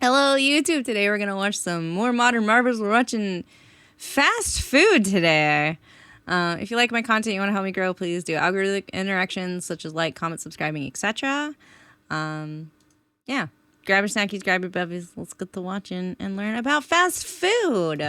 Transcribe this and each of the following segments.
Hello, YouTube. Today we're gonna watch some more Modern Marvels. We're watching fast food today. If you like my content, you want to help me grow, please do algorithmic interactions such as like, comment, subscribing, etc. Yeah, grab your snackies, grab your bevies. Let's get to watching and learn about fast food.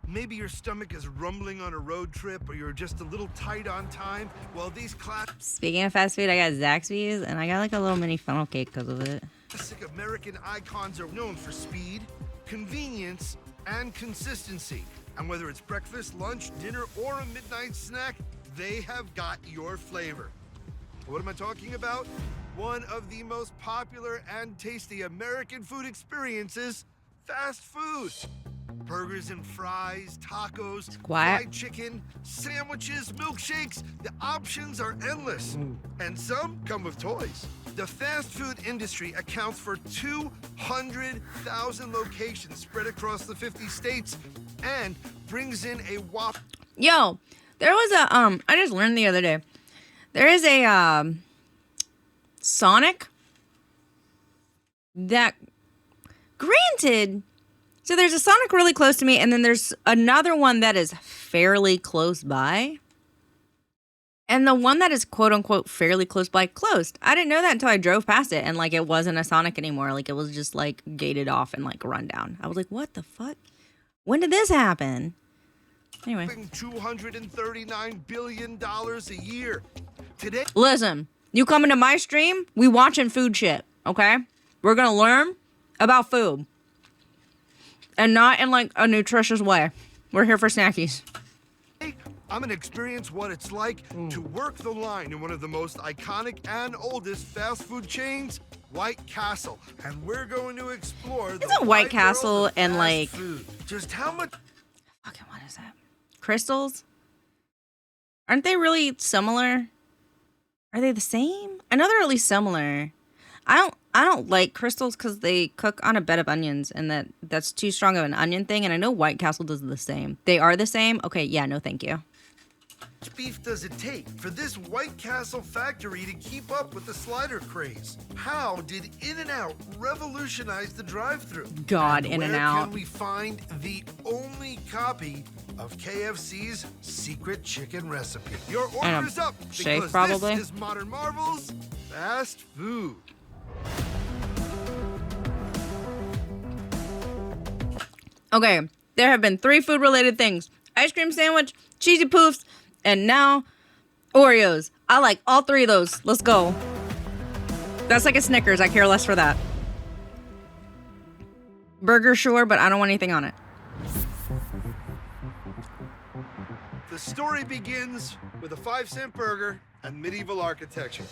Maybe your stomach is rumbling on a road trip, or you're just a little tight on time. Well, these Speaking of fast food, I got Zaxby's and I got like a little mini funnel cake because of it. classic American icons are known for speed, convenience, and consistency. And whether it's breakfast, lunch, dinner, or a midnight snack, they have got your flavor. What am I talking about? One of the most popular and tasty American food experiences, fast food. Burgers and fries, tacos, fried chicken, sandwiches, milkshakes. The options are endless. And some come with toys. The fast food industry accounts for 200,000 locations spread across the 50 states and brings in a whopping... Yo, there was a, I just learned the other day. There is a, Sonic that, granted... So there's a Sonic really close to me, and then there's another one that is fairly close by. And the one that is quote-unquote fairly close by closed. I didn't know that until I drove past it, and, like, it wasn't a Sonic anymore. Like, it was just, like, gated off and, like, run down. I was like, what the fuck? When did this happen? Anyway. $239 billion a year. Today... Listen, you come into my stream, we watching food shit, okay? We're gonna learn about food. And not in, like, a nutritious way. We're here for snackies. I'm gonna experience what it's like to work the line in one of the most iconic and oldest fast food chains, White Castle. And we're going to explore the Isn't White Castle and, like... food. Just how much... Fucking, what is that? Crystals? Aren't they really similar? Are they the same? I know they're at least similar. I don't like crystals because they cook on a bed of onions, and that's too strong of an onion thing, and I know White Castle does the same. They are the same? Okay, yeah, no thank you. How much beef does it take for this White Castle factory to keep up with the slider craze? How did In-N-Out revolutionize the drive-thru? God, and In-N-Out. where can we find the only copy of KFC's secret chicken recipe? Your order is up because probably. This is Modern Marvels Fast Food. Okay, there have been 3 food-related things. Ice cream sandwich, cheesy poofs, and now Oreos. I like all 3 of those. Let's go. That's like a Snickers. I care less for that. Burger, sure, but I don't want anything on it. The story begins with a 5-cent burger and medieval architecture.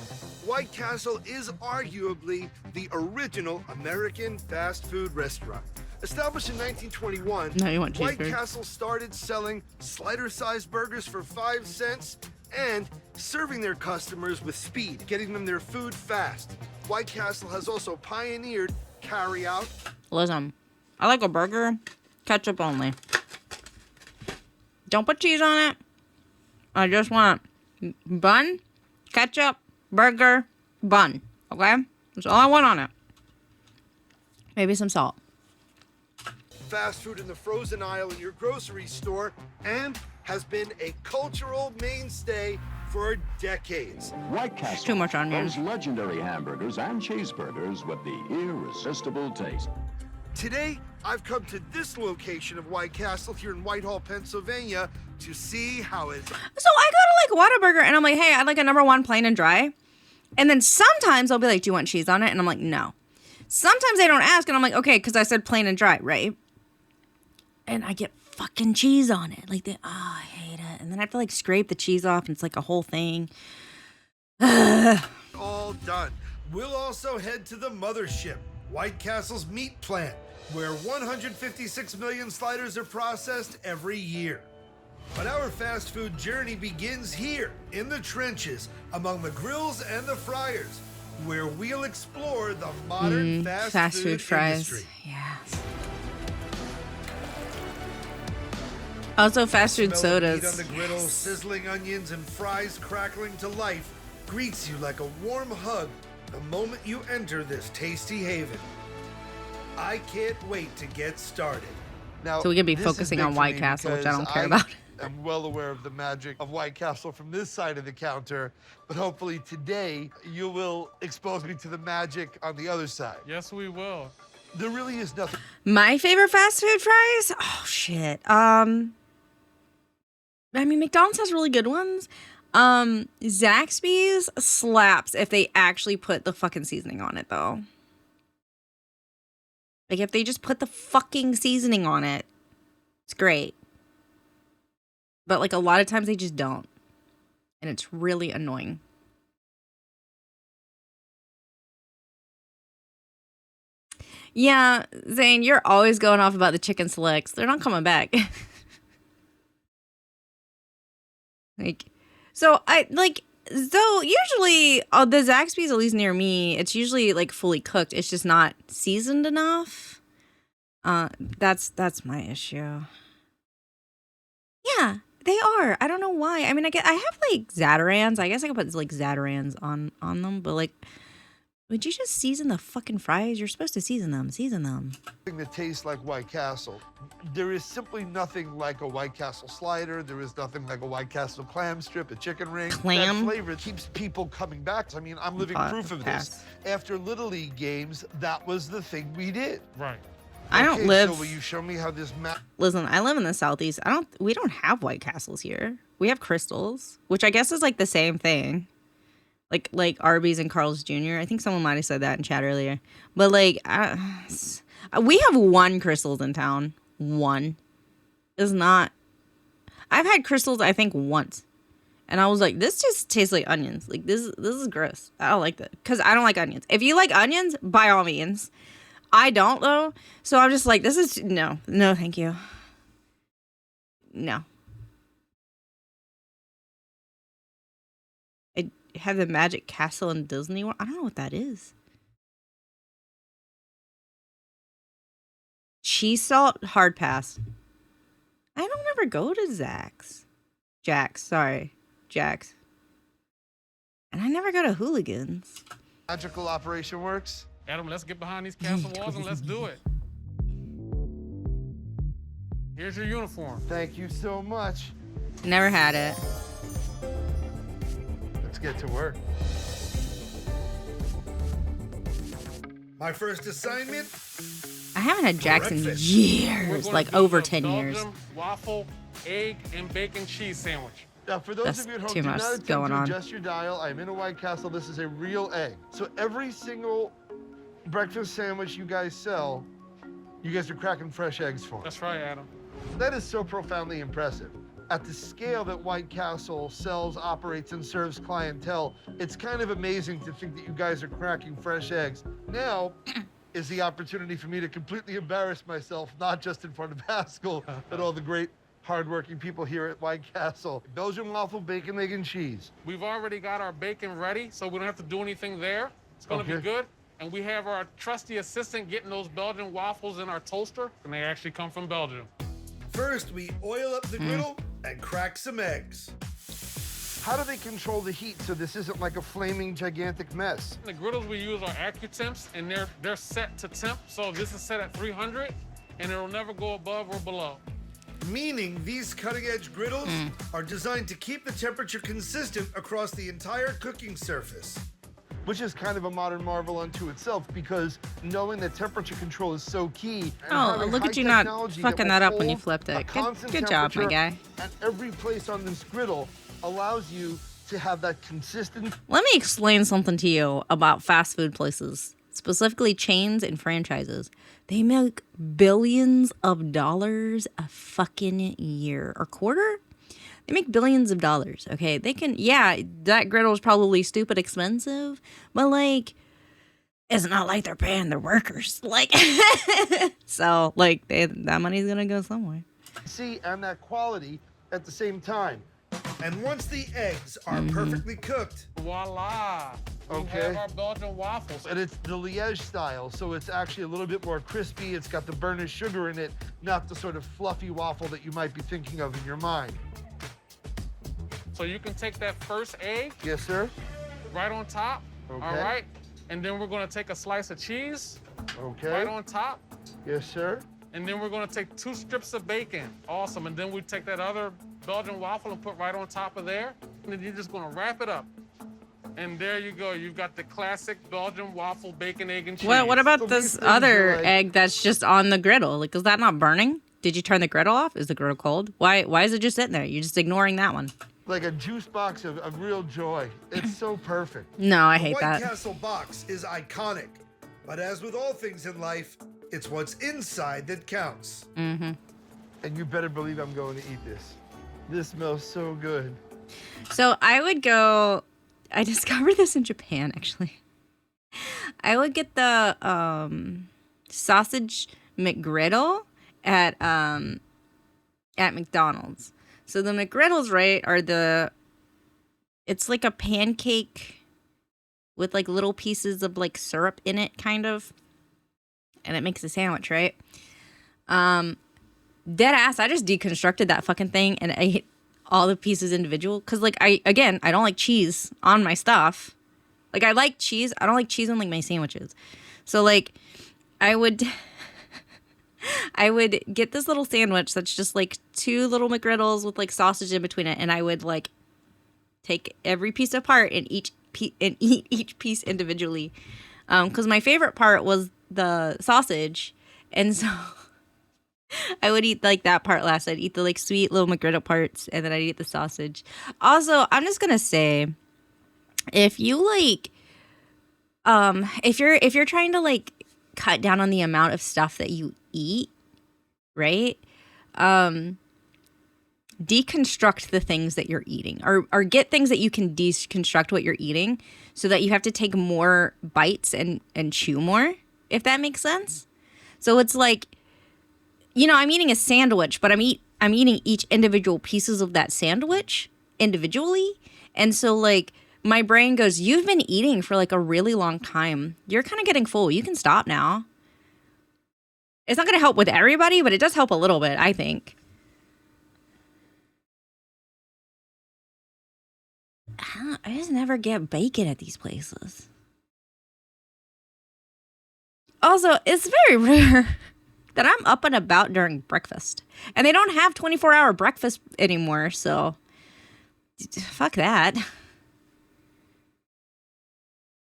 White Castle is arguably the original American fast food restaurant. Established in 1921, No, you want White cheeseburger. Castle started selling slider-sized burgers for 5 cents and serving their customers with speed, getting them their food fast. White Castle has also pioneered carry-out. Listen, I like a burger, ketchup only. Don't put cheese on it. I just want bun, ketchup, burger, bun. Okay? That's all I want on it. Maybe some salt. Fast food in the frozen aisle in your grocery store and has been a cultural mainstay for decades. White Castle, Too much onion. those legendary hamburgers and cheeseburgers with the irresistible taste. Today, I've come to this location of White Castle here in Whitehall, Pennsylvania to see how it's... So I go to like Whataburger and I'm like, hey, I'd like a #1 plain and dry. And then sometimes they'll be like, do you want cheese on it? And I'm like, no. Sometimes they don't ask and I'm like, okay, because I said plain and dry, right? And I get fucking cheese on it. Like, I hate it. And then I have to like scrape the cheese off and it's like a whole thing. all done. We'll also head to the mothership, White Castle's meat plant, where 156 million sliders are processed every year. But our fast food journey begins here, in the trenches, among the grills and the fryers, where we'll explore the modern fast food fries. industry. Yes. Also, fast food Smell of meat sodas. on the griddle, sizzling onions and fries crackling to life greets you like a warm hug the moment you enter this tasty haven. I can't wait to get started. Now, So we could be this is focusing big on for White me Castle, which I because don't care about. I'm well aware of the magic of White Castle from this side of the counter, but hopefully today you will expose me to the magic on the other side. Yes, we will. There really is nothing. My favorite fast food fries? Oh shit. I mean, McDonald's has really good ones. Zaxby's slaps if they actually put the fucking seasoning on it, though. Like, if they just put the fucking seasoning on it, it's great. But, like, a lot of times they just don't. And it's really annoying. Yeah, Zane, you're always going off about the chicken selects. They're not coming back. So usually the Zaxby's, at least near me, it's usually like fully cooked. It's just not seasoned enough. That's my issue. Yeah, they are. I don't know why. I mean, I have like Zatarans. I guess I could put like Zatarans on them, but like, would you just season the fucking fries? You're supposed to season them. Season them. That tastes like White Castle. There is simply nothing like a White Castle slider. There is nothing like a White Castle clam strip, a chicken ring. Clam? That flavor keeps people coming back. I mean, I'm living proof of this. After Little League games, that was the thing we did. Right. I don't live. So will you show me how this Listen, I live in the Southeast. We don't have White Castles here. We have Crystals, which I guess is like the same thing. Like Arby's and Carl's Jr. I think someone might have said that in chat earlier. But like, we have one Crystals in town. One. It's not. I've had Crystals, I think, once. And I was like, this just tastes like onions. Like, this is gross. I don't like that. Because I don't like onions. If you like onions, by all means. I don't, though. So I'm just like, this is... No, thank you. No. I have the Magic Castle in Disney World. I don't know what that is. Cheese salt, hard pass. I don't ever go to Jack's. And I never go to Hooligans. magical operation works? Adam, let's get behind these castle walls and let's do it. Here's your uniform. Thank you so much. Never had it. Let's get to work. My first assignment? I haven't had Jack's in Breakfast. We're years, gonna like do over a 10 years. Belgium waffle, egg, and bacon cheese sandwich. Now, for those That's of you at home, too do much not attempt going to on. adjust your dial. I'm in a White Castle. This is a real egg. So every single breakfast sandwich you guys sell, you guys are cracking fresh eggs for. That's right, Adam. That is so profoundly impressive. At the scale that White Castle sells, operates, and serves clientele, it's kind of amazing to think that you guys are cracking fresh eggs. Now is the opportunity for me to completely embarrass myself, not just in front of Haskell, but all the great hardworking people here at White Castle. Belgian waffle, bacon, egg, and cheese. We've already got our bacon ready, so we don't have to do anything there. It's gonna be Okay. good. And we have our trusty assistant getting those Belgian waffles in our toaster, and they actually come from Belgium. First, we oil up the griddle and crack some eggs. How do they control the heat so this isn't like a flaming gigantic mess? The griddles we use are AccuTemps, and they're set to temp. So this is set at 300, and it'll never go above or below. Meaning these cutting-edge griddles are designed to keep the temperature consistent across the entire cooking surface. Which is kind of a modern marvel unto itself, because knowing that temperature control is so key. And Oh, having look high at you not technology fucking will that up when you hold flipped a it. constant Good job, my temperature guy. at every place on this griddle allows you to have that consistent. Let me explain something to you about fast food places, specifically chains and franchises. They make billions of dollars a fucking year or quarter. They make billions of dollars, okay? They can, yeah, that griddle is probably stupid expensive, but like, it's not like they're paying their workers. Like, so like, that money's gonna go somewhere. See, and that quality at the same time. And once the eggs are perfectly cooked, Voila! We Okay. have our Belgian waffles. and it's the Liège style, so it's actually a little bit more crispy. It's got the burnished sugar in it, not the sort of fluffy waffle that you might be thinking of in your mind. So you can take that first egg Yes, sir? right on top, Okay. all right? And then we're gonna take a slice of cheese Okay. right on top. Yes, sir. And then we're gonna take 2 strips of bacon. Awesome. And then we take that other Belgian waffle and put right on top of there. And then you're just gonna wrap it up. And there you go. You've got the classic Belgian waffle, bacon, egg, and cheese. What about So this these things other are like- egg that's just on the griddle? Like, is that not burning? Did you turn the griddle off? Is the griddle cold? Why is it just sitting there? You're just ignoring that one. Like a juice box of real joy. It's so perfect. No, I The hate White that. Castle box is iconic, but as with all things in life, it's what's inside that counts. Mm-hmm. And you better believe I'm going to eat this. This smells so good. So I would go. I discovered this in Japan, actually. I would get the sausage McGriddle at McDonald's. So the McGriddles, right, it's like a pancake with like little pieces of like syrup in it, kind of. And it makes a sandwich, right? Dead ass, I just deconstructed that fucking thing and I ate all the pieces individual. Cause like I don't like cheese on my stuff. Like I like cheese. I don't like cheese on like my sandwiches. So like I would get this little sandwich that's just like 2 little McGriddles with like sausage in between it, and I would like take every piece apart and eat each piece individually. Because my favorite part was the sausage, and so I would eat like that part last. I'd eat the like sweet little McGriddle parts, and then I'd eat the sausage. Also, I'm just gonna say, if you like, if you're trying to like cut down on the amount of stuff that you eat, right? Deconstruct the things that you're eating, or get things that you can deconstruct what you're eating, so that you have to take more bites and chew more, if that makes sense. So it's like, you know, I'm eating a sandwich, but I'm eating each individual pieces of that sandwich individually. And so like my brain goes, you've been eating for like a really long time. You're kind of getting full. You can stop now. It's not going to help with everybody, but it does help a little bit, I think. I just never get bacon at these places. Also, it's very rare that I'm up and about during breakfast. And they don't have 24-hour breakfast anymore, so fuck that.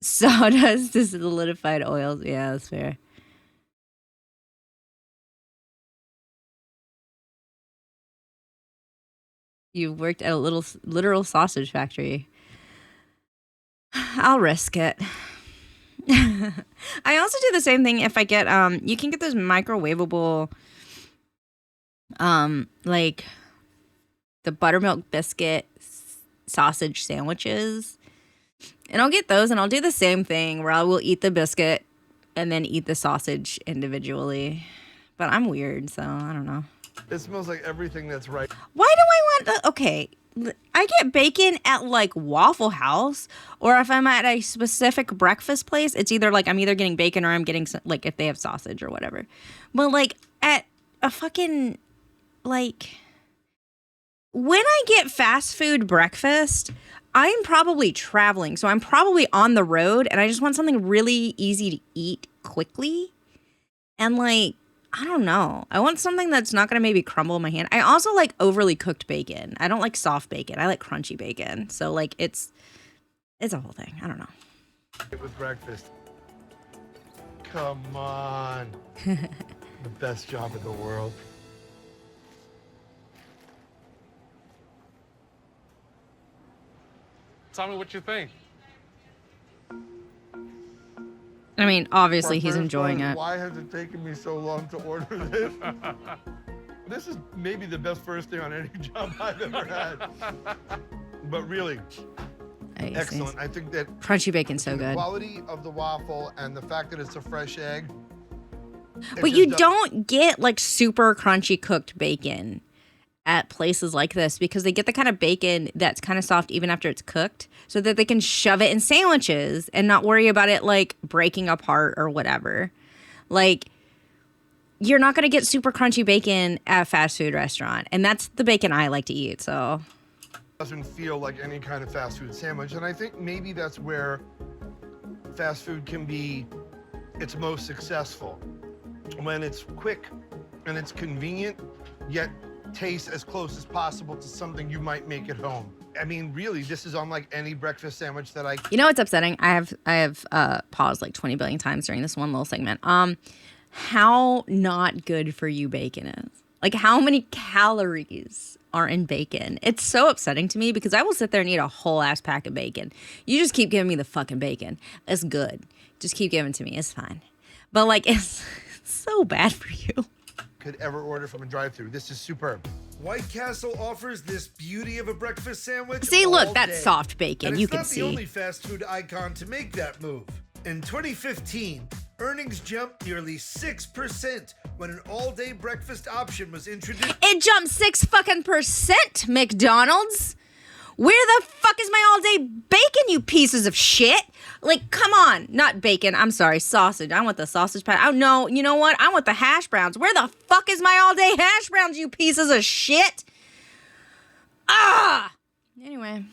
Sawdust to solidified oils. Yeah, that's fair. You worked at a literal sausage factory. I'll risk it. I also do the same thing if I get you can get those microwavable like the buttermilk biscuit sausage sandwiches. And I'll get those and I'll do the same thing where I will eat the biscuit and then eat the sausage individually. But I'm weird, so I don't know. It smells like everything that's right. Why do I want the... Okay, I get bacon at, like, Waffle House, or if I'm at a specific breakfast place, it's either, like, I'm either getting bacon or I'm getting, like, if they have sausage or whatever. But, like, at a fucking, like... When I get fast food breakfast, I'm probably traveling, so I'm probably on the road, and I just want something really easy to eat quickly. And, like... I don't know. I want something that's not going to maybe crumble in my hand. I also like overly cooked bacon. I don't like soft bacon. I like crunchy bacon. So like it's a whole thing. I don't know. With breakfast. Come on. The best job in the world. Tell me what you think. I mean, obviously My he's first enjoying thought is, it. Why has it taken me so long to order this? This is maybe the best first day on any job I've ever had. But really, excellent. I think that Crunchy bacon's so the good. quality of the waffle and the fact that it's a fresh egg. But you don't get like super crunchy cooked bacon at places like this because they get the kind of bacon that's kind of soft even after it's cooked so that they can shove it in sandwiches and not worry about it like breaking apart or whatever. Like you're not going to get super crunchy bacon at a fast food restaurant, and that's the bacon I like to eat. So doesn't feel like any kind of fast food sandwich, and I think maybe that's where fast food can be its most successful. When it's quick and it's convenient, yet tastes as close as possible to something you might make at home. I mean, really, this is unlike any breakfast sandwich that I... You know what's upsetting? I have paused like 20 billion times during this one little segment. How not good for you bacon is. Like, how many calories are in bacon? It's so upsetting to me because I will sit there and eat a whole ass pack of bacon. You just keep giving me the fucking bacon. It's good. Just keep giving it to me. It's fine. But like, it's so bad for you. Could ever order from a drive-thru. This is superb. White Castle offers this beauty of a breakfast sandwich. See, all look, that's day. soft bacon. And You it's can not see. the only fast food icon to make that move. In 2015, earnings jumped nearly 6% when an all-day breakfast option was introduced. It jumped 6% McDonald's. Where the fuck is my all-day bacon, you pieces of shit? Like, come on. Not bacon. I'm sorry. Sausage. I want the sausage patty. Oh, no. You know what? I want the hash browns. Where the fuck is my all-day hash browns, you pieces of shit? Ah! Anyway.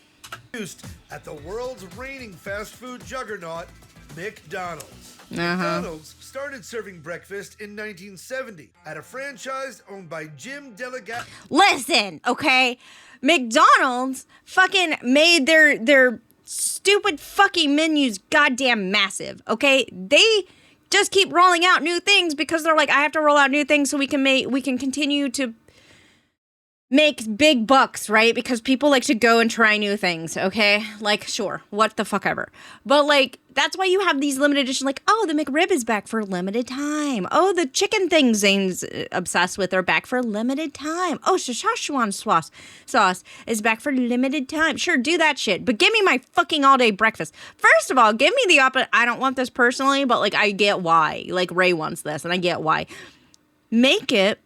At the world's reigning fast food juggernaut, McDonald's. McDonald's started serving breakfast in 1970 at a franchise owned by Jim Delegate. Listen, okay? McDonald's fucking made their stupid fucking menus goddamn massive, okay? They just keep rolling out new things because they're like, I have to roll out new things so we can continue to make big bucks, right? Because people like to go and try new things, okay? Like, sure, what the fuck ever. But like, that's why you have these limited editions, like, oh, the McRib is back for limited time. Oh, the chicken things Zane's obsessed with are back for limited time. Oh, Szechuan sauce is back for limited time. Sure, do that shit, but give me my fucking all-day breakfast. First of all, give me the opposite. I don't want this personally, but like, I get why. Like, Ray wants this, and I get why. Make it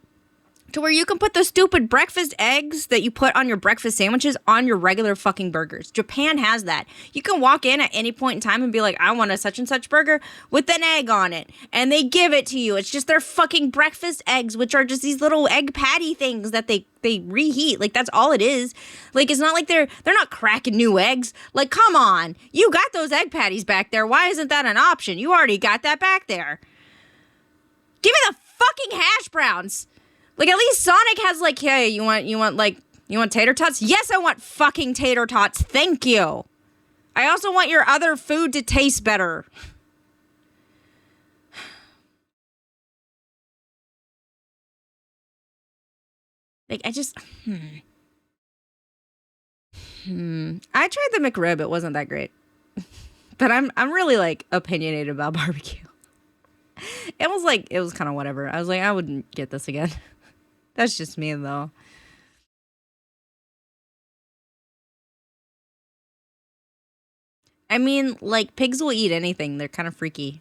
to where you can put the stupid breakfast eggs that you put on your breakfast sandwiches on your regular fucking burgers. Japan has that. You can walk in at any point in time and be like, I want a such and such burger with an egg on it. And they give it to you. It's just their fucking breakfast eggs, which are just these little egg patty things that they reheat. Like, that's all it is. Like, it's not like they're not cracking new eggs. Like, come on. You got those egg patties back there. Why isn't that an option? You already got that back there. Give me the fucking hash browns. Like, at least Sonic has, like, hey, you want tater tots? Yes, I want fucking tater tots. Thank you. I also want your other food to taste better. Like, I just, I tried the McRib. It wasn't that great. But I'm really, like, opinionated about barbecue. It was kind of whatever. I was like, I wouldn't get this again. That's just me, though. I mean, like, pigs will eat anything. They're kind of freaky.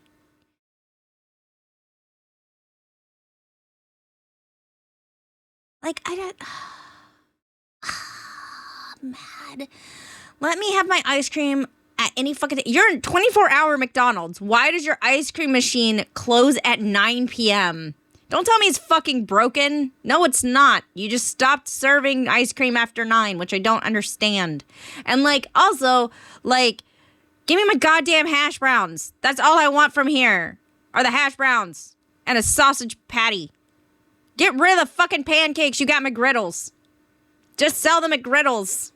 Like, I don't... mad. Let me have my ice cream at any fucking... You're in 24-hour McDonald's. Why does your ice cream machine close at 9 p.m.? Don't tell me it's fucking broken. No, it's not. You just stopped serving ice cream after 9, which I don't understand. And, like, also, like, give me my goddamn hash browns. That's all I want from here are the hash browns and a sausage patty. Get rid of the fucking pancakes. You got McGriddles. Just sell the McGriddles.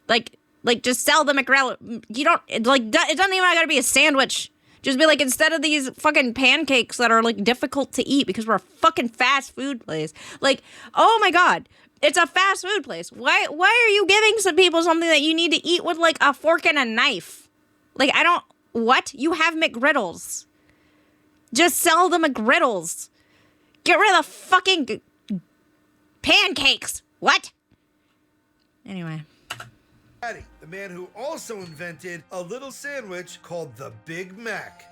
Like, just sell the McGriddle. You don't, like, it doesn't even gotta be a sandwich. Just be like, instead of these fucking pancakes that are, like, difficult to eat because we're a fucking fast food place. Like, oh my God, it's a fast food place. Why are you giving some people something that you need to eat with, like, a fork and a knife? Like, what? You have McGriddles. Just sell the McGriddles. Get rid of the fucking pancakes. What? Anyway. The man who also invented a little sandwich called the Big Mac.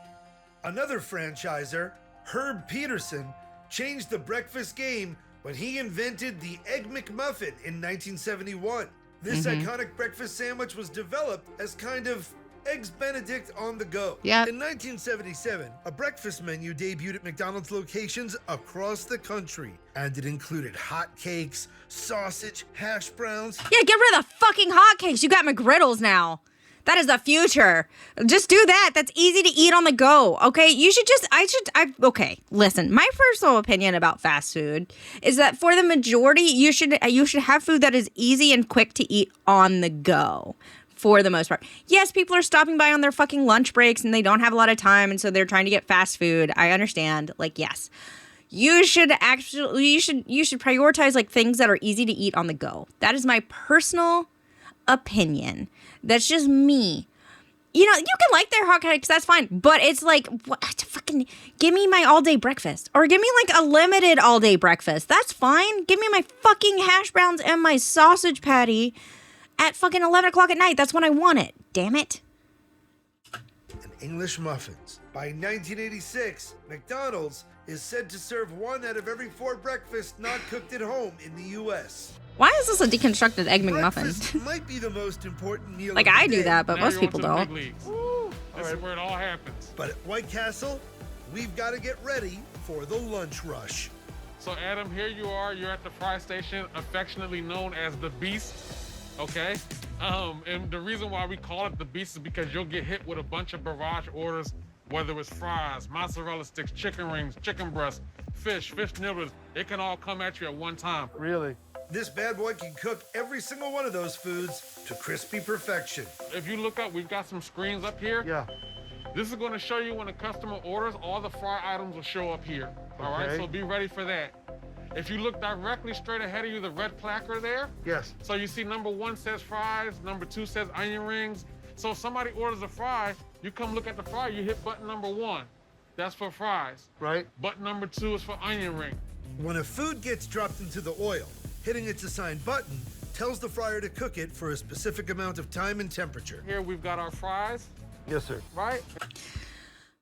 Another franchiser, Herb Peterson, changed the breakfast game when he invented the Egg McMuffin in 1971. This iconic breakfast sandwich was developed as kind of Eggs Benedict on the go. Yeah. In 1977, a breakfast menu debuted at McDonald's locations across the country, and it included hotcakes, sausage, hash browns. Yeah, get rid of the fucking hotcakes. You got McGriddles now. That is the future. Just do that. That's easy to eat on the go. Okay. Okay. Listen, my personal opinion about fast food is that for the majority, you should have food that is easy and quick to eat on the go. For the most part. Yes, people are stopping by on their fucking lunch breaks and they don't have a lot of time. And so they're trying to get fast food. I understand. Like, yes. You should prioritize like things that are easy to eat on the go. That is my personal opinion. That's just me. You know, you can like their hotcakes, that's fine. But it's like, fucking give me my all-day breakfast. Or give me like a limited all-day breakfast. That's fine. Give me my fucking hash browns and my sausage patty at fucking 11 o'clock at night. That's when I want it. Damn it. And English muffins. By 1986, McDonald's is said to serve 1 out of every 4 breakfasts not cooked at home in the U.S. Why is this a deconstructed Egg McMuffin? Breakfast might be the most important meal Like, of the I do day, that, but Now most you're people onto the don't. big leagues. This is where it all happens. But at White Castle, we've got to get ready for the lunch rush. So Adam, here you are. You're at the fry station, affectionately known as the Beast. Okay? And the reason why we call it the Beast is because you'll get hit with a bunch of barrage orders, whether it's fries, mozzarella sticks, chicken rings, chicken breasts, fish nibblers. It can all come at you at one time. Really? This bad boy can cook every single one of those foods to crispy perfection. If you look up, we've got some screens up here. Yeah. This is going to show you when a customer orders, all the fry items will show up here. All right, Okay. so be ready for that. If you look directly straight ahead of you, the red placard there. Yes. So you see number 1 says fries, number 2 says onion rings. So if somebody orders a fry, you come look at the fry, you hit button number 1. That's for fries. Right. Button number 2 is for onion ring. When a food gets dropped into the oil, hitting its assigned button tells the fryer to cook it for a specific amount of time and temperature. Here we've got our fries, Yes, sir. right?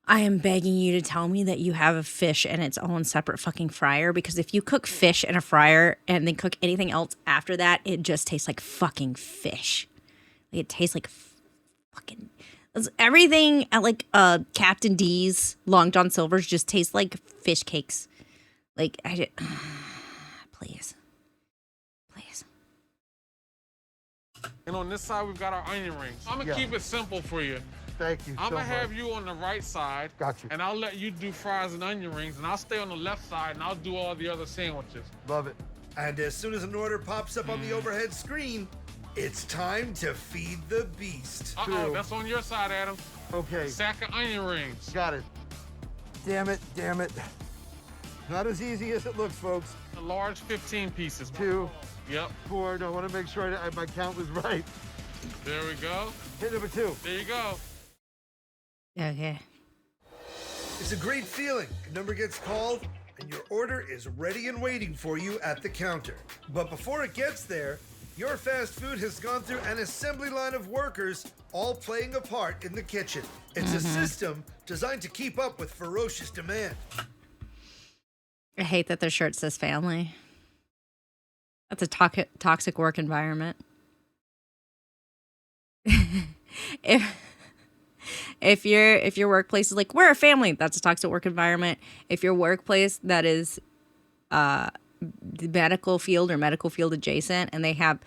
I am begging you to tell me that you have a fish in its own separate fucking fryer, because if you cook fish in a fryer and then cook anything else after that, it just tastes like fucking fish. Like, it tastes like fucking... Everything at like Captain D's, Long John Silver's just tastes like fish cakes. Like, please. Please. And on this side, we've got our onion rings. I'm gonna Yeah. keep it simple for you. Thank you I'm so gonna have much. you on the right side. Got you. And I'll let you do fries and onion rings, and I'll stay on the left side, and I'll do all the other sandwiches. Love it. And as soon as an order pops up on the overhead screen, it's time to feed the beast. Uh-oh, True. that's on your side, Adam. Okay. Sack of onion rings. Got it. Damn it. Damn it. Not as easy as it looks, folks. A large 15 pieces. 2, Yep, 4. No, I want to make sure my count was right. there we go. Hit number 2. There you go. Okay. It's a great feeling. A number gets called and your order is ready and waiting for you at the counter. But before it gets there, your fast food has gone through an assembly line of workers all playing a part in the kitchen. It's a system designed to keep up with ferocious demand. I hate that their shirt says family. That's a toxic work environment. If your workplace is like, we're a family, that's a toxic work environment. If your workplace that is the medical field or medical field adjacent, and they have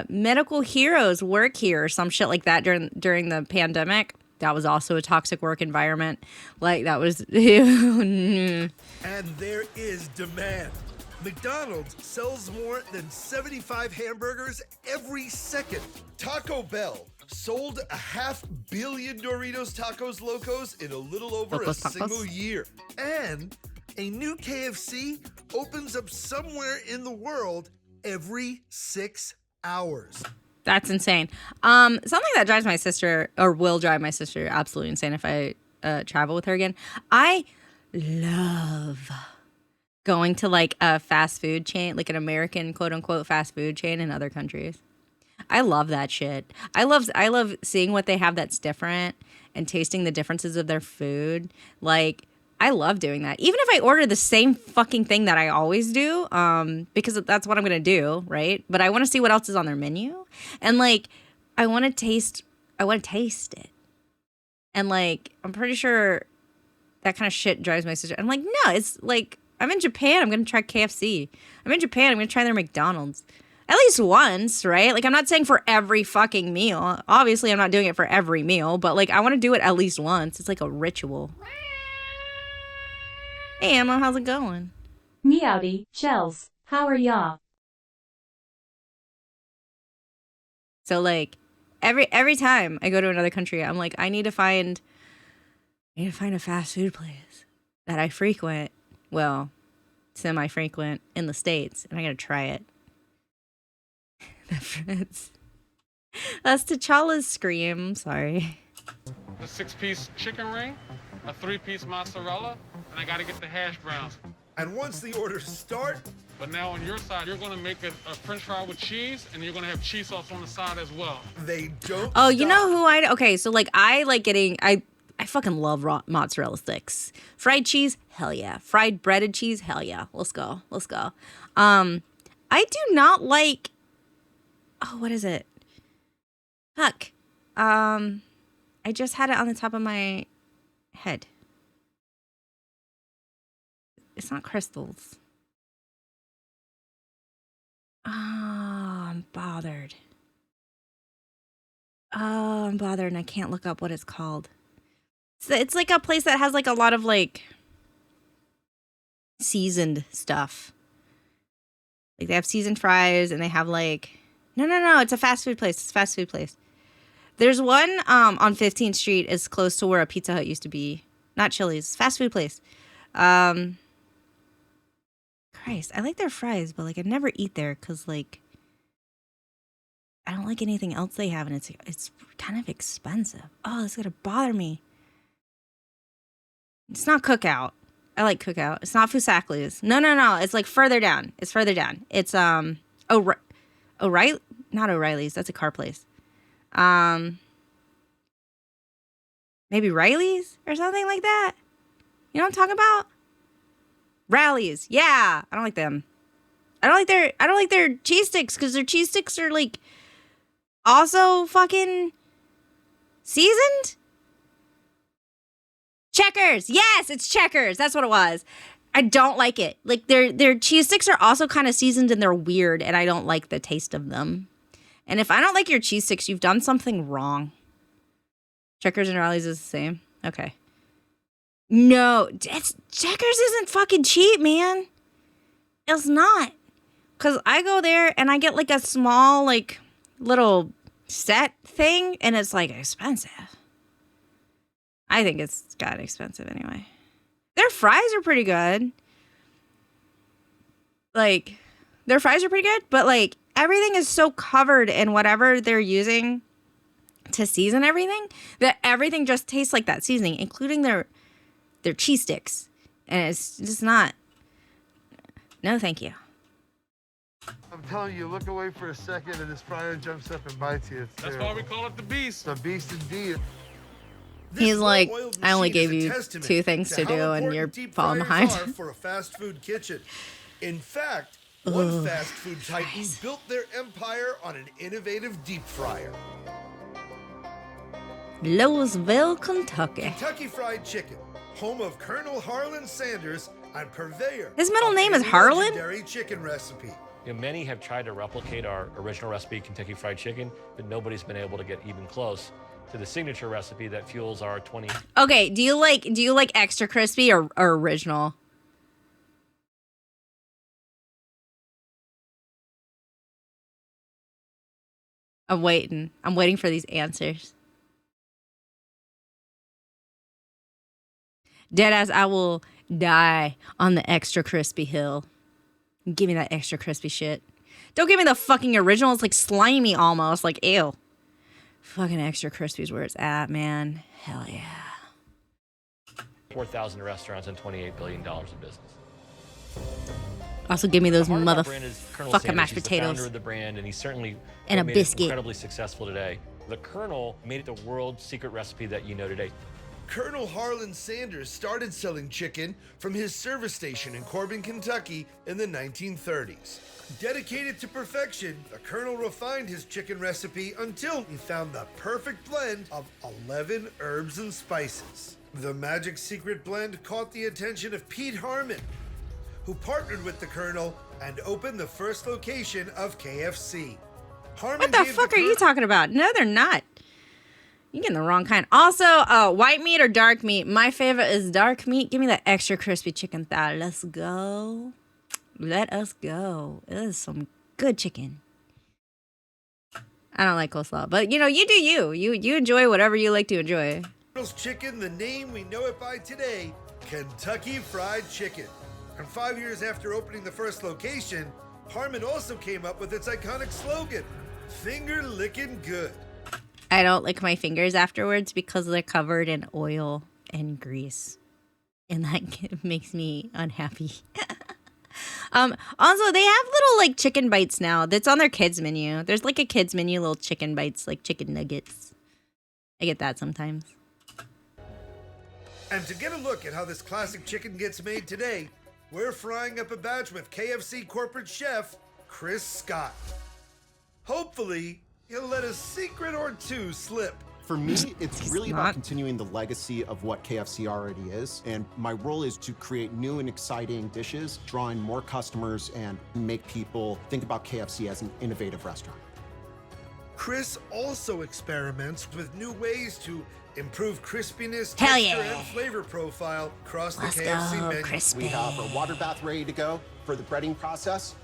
medical heroes work here or some shit like that during the pandemic, that was also a toxic work environment. Like, that was... And there is demand. McDonald's sells more than 75 hamburgers every second. Taco Bell sold 500 million Doritos Tacos Locos in a little over Locos a Tacos? single year. And a new KFC opens up somewhere in the world every 6 hours. That's insane. Something that drives my sister, or will drive my sister, absolutely insane if I travel with her again. I love going to like a fast food chain, like an American quote unquote fast food chain in other countries. I love that shit. I love seeing what they have that's different and tasting the differences of their food. Like, I love doing that. Even if I order the same fucking thing that I always do, because that's what I'm going to do, right? But I want to see what else is on their menu. And like, I want to taste it. And like, I'm pretty sure that kind of shit drives my sister. I'm like, no, it's like, I'm in Japan, I'm going to try KFC. I'm in Japan, I'm going to try their McDonald's. At least once, right? Like, I'm not saying for every fucking meal. Obviously, I'm not doing it for every meal, but like, I want to do it at least once. It's like a ritual. Hey, Emma, how's it going? Meowdy, Shells, how are ya? So like, every time I go to another country, I'm like, I need to find a fast food place that I frequent. Well, semi-frequent in the States, and I gotta try it. That's T'Challa's scream. Sorry. A 6-piece chicken ring, a 3-piece mozzarella, and I gotta get the hash browns. And once the orders start, But now on your side, you're gonna make a French fry with cheese, and you're gonna have cheese sauce on the side as well. they don't Oh, stop. you know who okay, so like I like getting I fucking love raw mozzarella sticks. Fried cheese, hell yeah. Fried breaded cheese, hell yeah. Let's go. I do not like what is it? Fuck. I just had it on the top of my head. It's not crystals. Oh, I'm bothered. And I can't look up what it's called. It's like a place that has like a lot of like seasoned stuff. Like they have seasoned fries and they have like no, it's a fast food place. It's a fast food place. There's one on 15th Street is close to where a Pizza Hut used to be. Not Chili's. Fast food place. Christ, I like their fries, but like I never eat there because like I don't like anything else they have, and it's kind of expensive. Oh, it's gonna bother me. It's not Cookout. I like Cookout. It's not Fusakli's. No. It's like further down. It's O'Reilly, not O'Reilly's. That's a car place. Maybe Riley's or something like that. You know what I'm talking about? Rallies. Yeah, I don't like them. I don't like their cheese sticks because their cheese sticks are like also fucking seasoned. Checkers. Yes, it's Checkers. That's what it was. I don't like it. Like their cheese sticks are also kind of seasoned and they're weird, and I don't like the taste of them. And if I don't like your cheese sticks, you've done something wrong. Checkers and Rallies is the same. Okay. No, Checkers isn't fucking cheap, man. It's not. Cause I go there and I get like a small like little set thing, and it's like expensive. I think it's gotten expensive anyway. Their fries are pretty good. Like, their fries are pretty good, but like everything is so covered in whatever they're using to season everything that everything just tastes like that seasoning, including their cheese sticks. And it's just not. No, thank you. I'm telling you, look away for a second and this fryer jumps up and bites you. It's That's terrible. why we call it the beast. It's a beast indeed. He's like, well-oiled I only machine gave is a you testament 2 things to how do, and you're important deep falling fryers behind. are for a fast food kitchen. In fact, one fast food titan built their empire on an innovative deep fryer. Louisville, Kentucky. Kentucky Fried Chicken, home of Colonel Harlan Sanders and purveyor. His middle of name is any Harlan? legendary chicken recipe. You know, many have tried to replicate our original recipe, Kentucky Fried Chicken, but nobody's been able to get even close to the signature recipe that fuels our 20. Okay, do you like extra crispy or original? I'm waiting for these answers. Deadass, I will die on the extra crispy hill. Give me that extra crispy shit. Don't give me the fucking original. It's like slimy almost. Like, ew. Fucking extra crispy is where it's at, man. Hell yeah. 4,000 restaurants and $28 billion in business. Also, give me those The heart of our brand is Colonel motherfucking Sanders. mashed He's the potatoes. founder of the brand, and he certainly And a made biscuit. it incredibly successful today. The Colonel made it the world secret recipe that you know today. Colonel Harlan Sanders started selling chicken from his service station in Corbin, Kentucky in the 1930s. Dedicated to perfection, the Colonel refined his chicken recipe until he found the perfect blend of 11 herbs and spices. The magic secret blend caught the attention of Pete Harmon, who partnered with the Colonel and opened the first location of KFC. Harmon What the gave fuck are you talking about? No, they're not. You're getting the wrong kind. Also, white meat or dark meat? My favorite is dark meat. Give me that extra crispy chicken thigh. Let's go. Let us go. It is some good chicken. I don't like coleslaw, but you know, you do you. You enjoy whatever you like to enjoy. Chicken, the name we know it by today, Kentucky Fried Chicken. And 5 years after opening the first location, Harmon also came up with its iconic slogan, Finger Lickin' Good. I don't lick my fingers afterwards because they're covered in oil and grease. And that makes me unhappy. Also, they have little like chicken bites now that's on their kids menu. There's like a kids menu, little chicken bites, like chicken nuggets. I get that sometimes. And to get a look at how this classic chicken gets made today, we're frying up a batch with KFC corporate chef, Chris Scott. Hopefully, he'll let a secret or two slip. For me, it's really about continuing the legacy of what KFC already is. And my role is to create new and exciting dishes, drawing more customers and make people think about KFC as an innovative restaurant. Chris also experiments with new ways to improve crispiness, Hell texture, yeah. and flavor profile across Let's the KFC go, menu. crispy. We have a water bath ready to go for the breading process.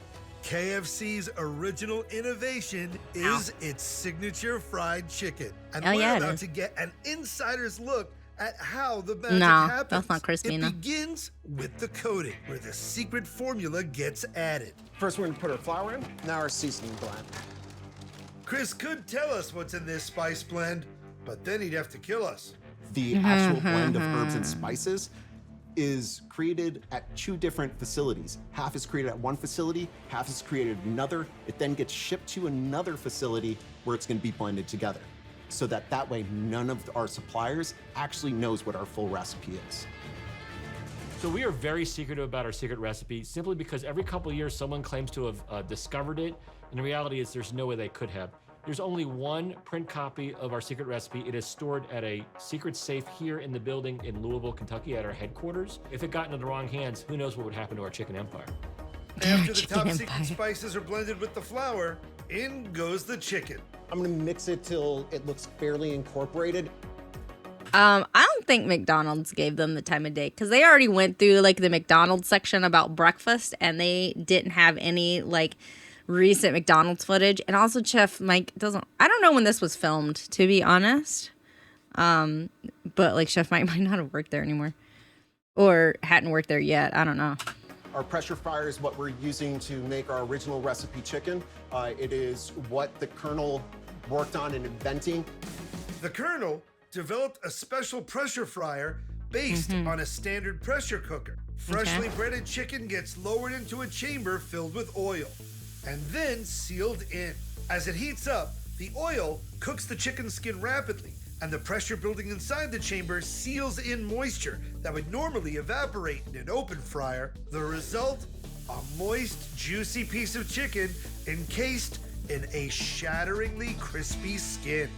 KFC's original innovation is its signature fried chicken. And Oh, we're yeah, it about is. to get an insider's look at how the magic No, happens. that's not crispy It enough. begins with the coating, where the secret formula gets added. First, we're gonna put our flour in, now our seasoning blend. Chris could tell us what's in this spice blend, but then he'd have to kill us. The actual blend of herbs and spices is created at 2 different facilities. Half is created at one facility, half is created at another. It then gets shipped to another facility where it's gonna be blended together. So that way, none of our suppliers actually knows what our full recipe is. So we are very secretive about our secret recipe simply because every couple of years someone claims to have discovered it, and the reality is there's no way they could have. There's only one print copy of our secret recipe. It is stored at a secret safe here in the building in Louisville, Kentucky at our headquarters. If it got into the wrong hands, who knows what would happen to our chicken empire. After the Chicken top empire. secret spices are blended with the flour, in goes the chicken. I'm gonna mix it till it looks fairly incorporated. I don't think McDonald's gave them the time of day because they already went through like the McDonald's section about breakfast and they didn't have any like recent McDonald's footage. And also Chef Mike I don't know when this was filmed, to be honest. But like Chef Mike might not have worked there anymore or hadn't worked there yet. I don't know. Our pressure fryer is what we're using to make our original recipe chicken. It is what the Colonel worked on in inventing. The Colonel developed a special pressure fryer based on a standard pressure cooker. Freshly breaded chicken gets lowered into a chamber filled with oil and then sealed in. As it heats up, the oil cooks the chicken skin rapidly, and the pressure building inside the chamber seals in moisture that would normally evaporate in an open fryer. The result? A moist, juicy piece of chicken encased in a shatteringly crispy skin.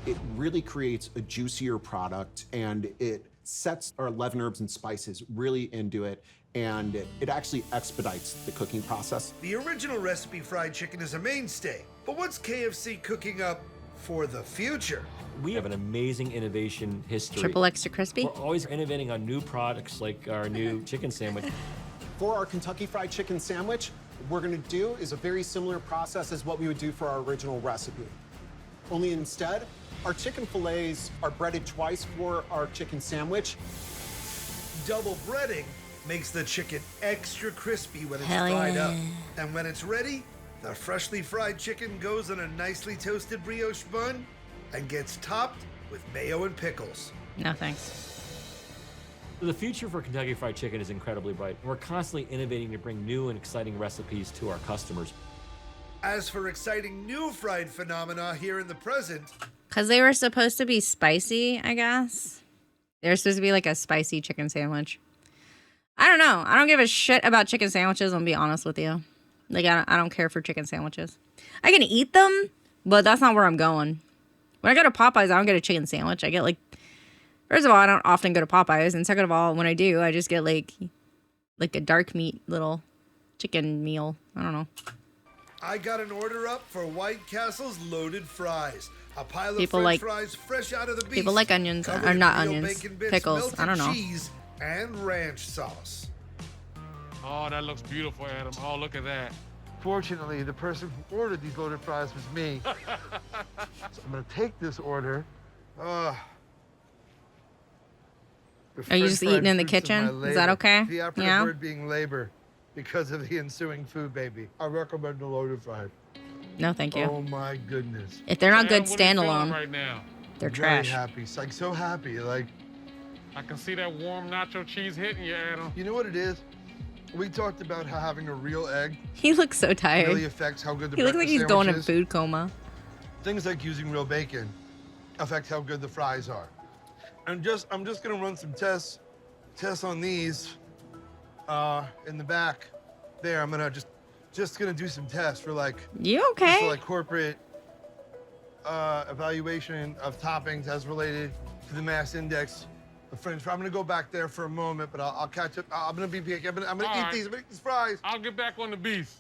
It really creates a juicier product, and it sets our 11 herbs and spices really into it, and it actually expedites the cooking process. The original recipe fried chicken is a mainstay, but what's KFC cooking up for the future? We have an amazing innovation history. Triple extra crispy. We're always innovating on new products like our new chicken sandwich. For our Kentucky Fried Chicken sandwich, what we're gonna do is a very similar process as what we would do for our original recipe. Only instead, our chicken fillets are breaded twice for our chicken sandwich. Double breading makes the chicken extra crispy when it's Hell fried yeah. up. And when it's ready, the freshly fried chicken goes on a nicely toasted brioche bun and gets topped with mayo and pickles. No thanks. The future for Kentucky Fried Chicken is incredibly bright. We're constantly innovating to bring new and exciting recipes to our customers. As for exciting new fried phenomena here in the present, Because they were supposed to be spicy, I guess. They were supposed to be like a spicy chicken sandwich. I don't know. I don't give a shit about chicken sandwiches, I'm gonna be honest with you. Like, I don't care for chicken sandwiches. I can eat them, but that's not where I'm going. When I go to Popeyes, I don't get a chicken sandwich. I get like, first of all, I don't often go to Popeyes. And second of all, when I do, I just get like a dark meat little chicken meal. I don't know. I got an order up for White Castle's loaded fries. A pile of People French like- fries fresh out of the beast. people like onions, covered or in not real onions, bacon bits, pickles. melted I don't know. cheese, and ranch sauce. Oh, that looks beautiful, Adam. Oh, look at that. Fortunately, the person who ordered these loaded fries was me. So I'm gonna take this order. The Are you French just fried eating in the fruits of kitchen? my Is that labor. okay? The operative Yeah? word being labor, because of the ensuing food, baby. I recommend the loaded fries. No, thank you. Oh my goodness. If they're not good Adam, what are you feeling standalone, right now? they're Very trash. happy. Like so happy. Like, I can see that warm nacho cheese hitting you, Adam. you know what it is? We talked about how having a real egg He looks so tired. really affects how good the He looks like breakfast he's going in sandwich is. food coma. Things like using real bacon affect how good the fries are. I'm just gonna run some tests on these in the back there. I'm gonna just gonna do some tests for like You just okay? for like corporate evaluation of toppings as related to the mass index of French fries. I'm gonna go back there for a moment, but I'll catch up. I'm gonna be picky. I'm gonna All eat right. these. I'm gonna eat these fries. I'll get back on the beef.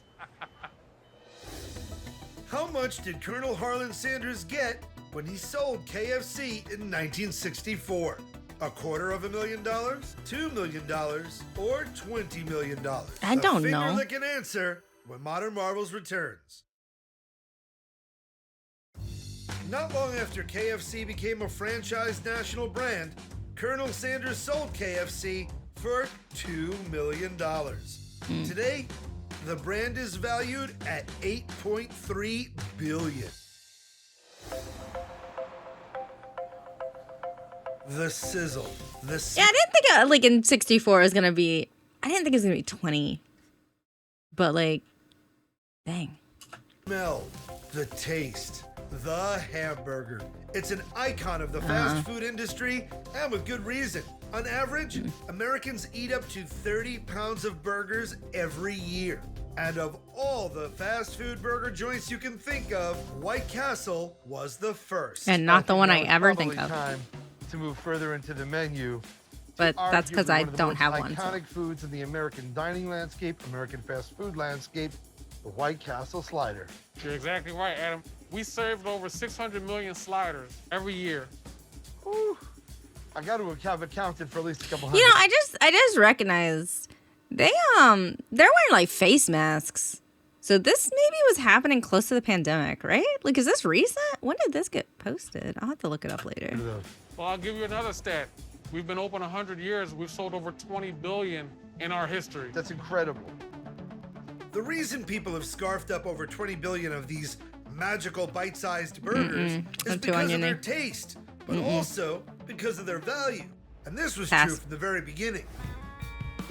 How much did Colonel Harlan Sanders get when he sold KFC in 1964? $250,000, $2 million, or $20 million? I don't know. Finger-licking answer when Modern Marvels returns. Not long after KFC became a franchise national brand, Colonel Sanders sold KFC for $2 million. Today, the brand is valued at $8.3 billion. The sizzle. Yeah, I didn't think like in 64 it was gonna be. I didn't think it was gonna be 20. But like, dang. Smell, the taste, the hamburger. It's an icon of the fast food industry, and with good reason. On average, Americans eat up to 30 pounds of burgers every year. And of all the fast food burger joints you can think of, White Castle was the first. And not the think one now I it's ever probably think of. Time to move further into the menu. But that's because Arguably I one of the don't most have one. so- Iconic foods in the American dining landscape, American fast food landscape, the White Castle slider. You're exactly right, Adam. We served over 600 million sliders every year. Whew. I got to have accounted for at least a couple hundred. You know, I just recognized they're wearing like face masks. So this maybe was happening close to the pandemic, right? Like, is this recent? When did this get posted? I'll have to look it up later. Well, I'll give you another stat. We've been open 100 years. We've sold over 20 billion in our history. That's incredible. The reason people have scarfed up over 20 billion of these magical bite-sized burgers is I'm too because of oniony. their taste, but also because of their value. And this was Pass. true from the very beginning.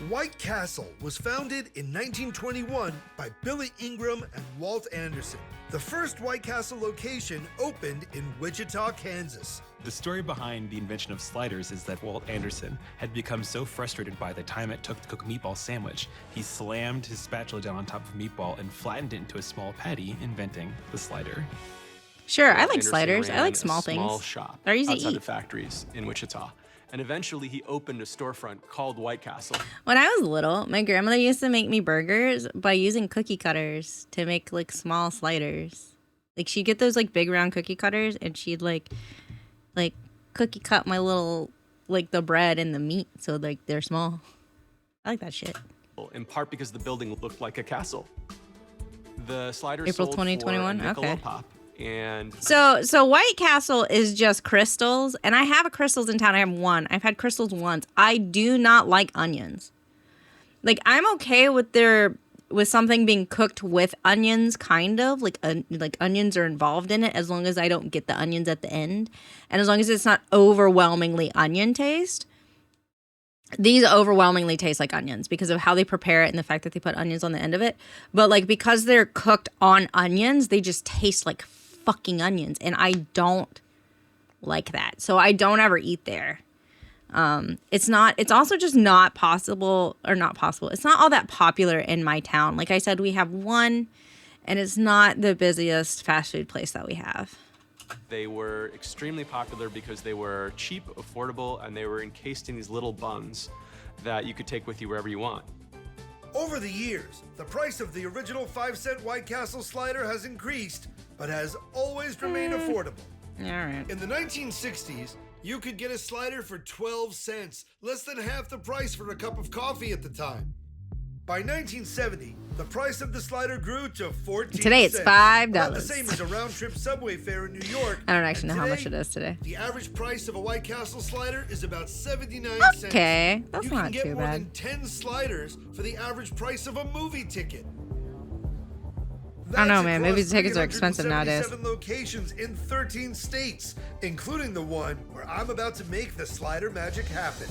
White Castle was founded in 1921 by Billy Ingram and Walt Anderson. The first White Castle location opened in Wichita, Kansas. The story behind the invention of sliders is that Walt Anderson had become so frustrated by the time it took to cook a meatball sandwich, he slammed his spatula down on top of a meatball and flattened it into a small patty, inventing the slider. Sure, I like Anderson sliders. I ran like a small small things. shop They're easy to outside eat. the factories in Wichita. And eventually he opened a storefront called White Castle. When I was little, my grandmother used to make me burgers by using cookie cutters to make like small sliders. Like she'd get those like big round cookie cutters and she'd like cookie cut my little like the bread and the meat so like they're small. I like that shit. In part because the building looked like a castle. The sliders April sold 2021? for a nickel a Okay. pop. And So White Castle is just crystals, and I have a crystals in town. I have one. I've had crystals once. I do not like onions. Like I'm okay with something being cooked with onions, kind of like onions are involved in it, as long as I don't get the onions at the end, and as long as it's not overwhelmingly onion taste. These overwhelmingly taste like onions because of how they prepare it and the fact that they put onions on the end of it. But like because they're cooked on onions, they just taste like fucking onions, and I don't like that. So I don't ever eat there. It's also just not possible. It's not all that popular in my town. Like I said, we have one, and it's not the busiest fast food place that we have. they were extremely popular because they were cheap, affordable, and they were encased in these little buns that you could take with you wherever you want. Over the years, the price of the original 5-cent White Castle slider has increased, but has always remained affordable. All right. In the 1960s, you could get a slider for 12 cents, less than half the price for a cup of coffee at the time. By 1970, the price of the slider grew to 14 Today it's cents. $5. About the same as a round-trip subway fare in New York. I don't actually know And how much today, it is today. The average price of a White Castle slider is about 79 cents. Okay, that's you not can get too more bad. than 10 sliders for the average price of a movie ticket. I don't know, That's man. across Movie tickets are expensive nowadays. 377 locations in 13 states, including the one where I'm about to make the slider magic happen.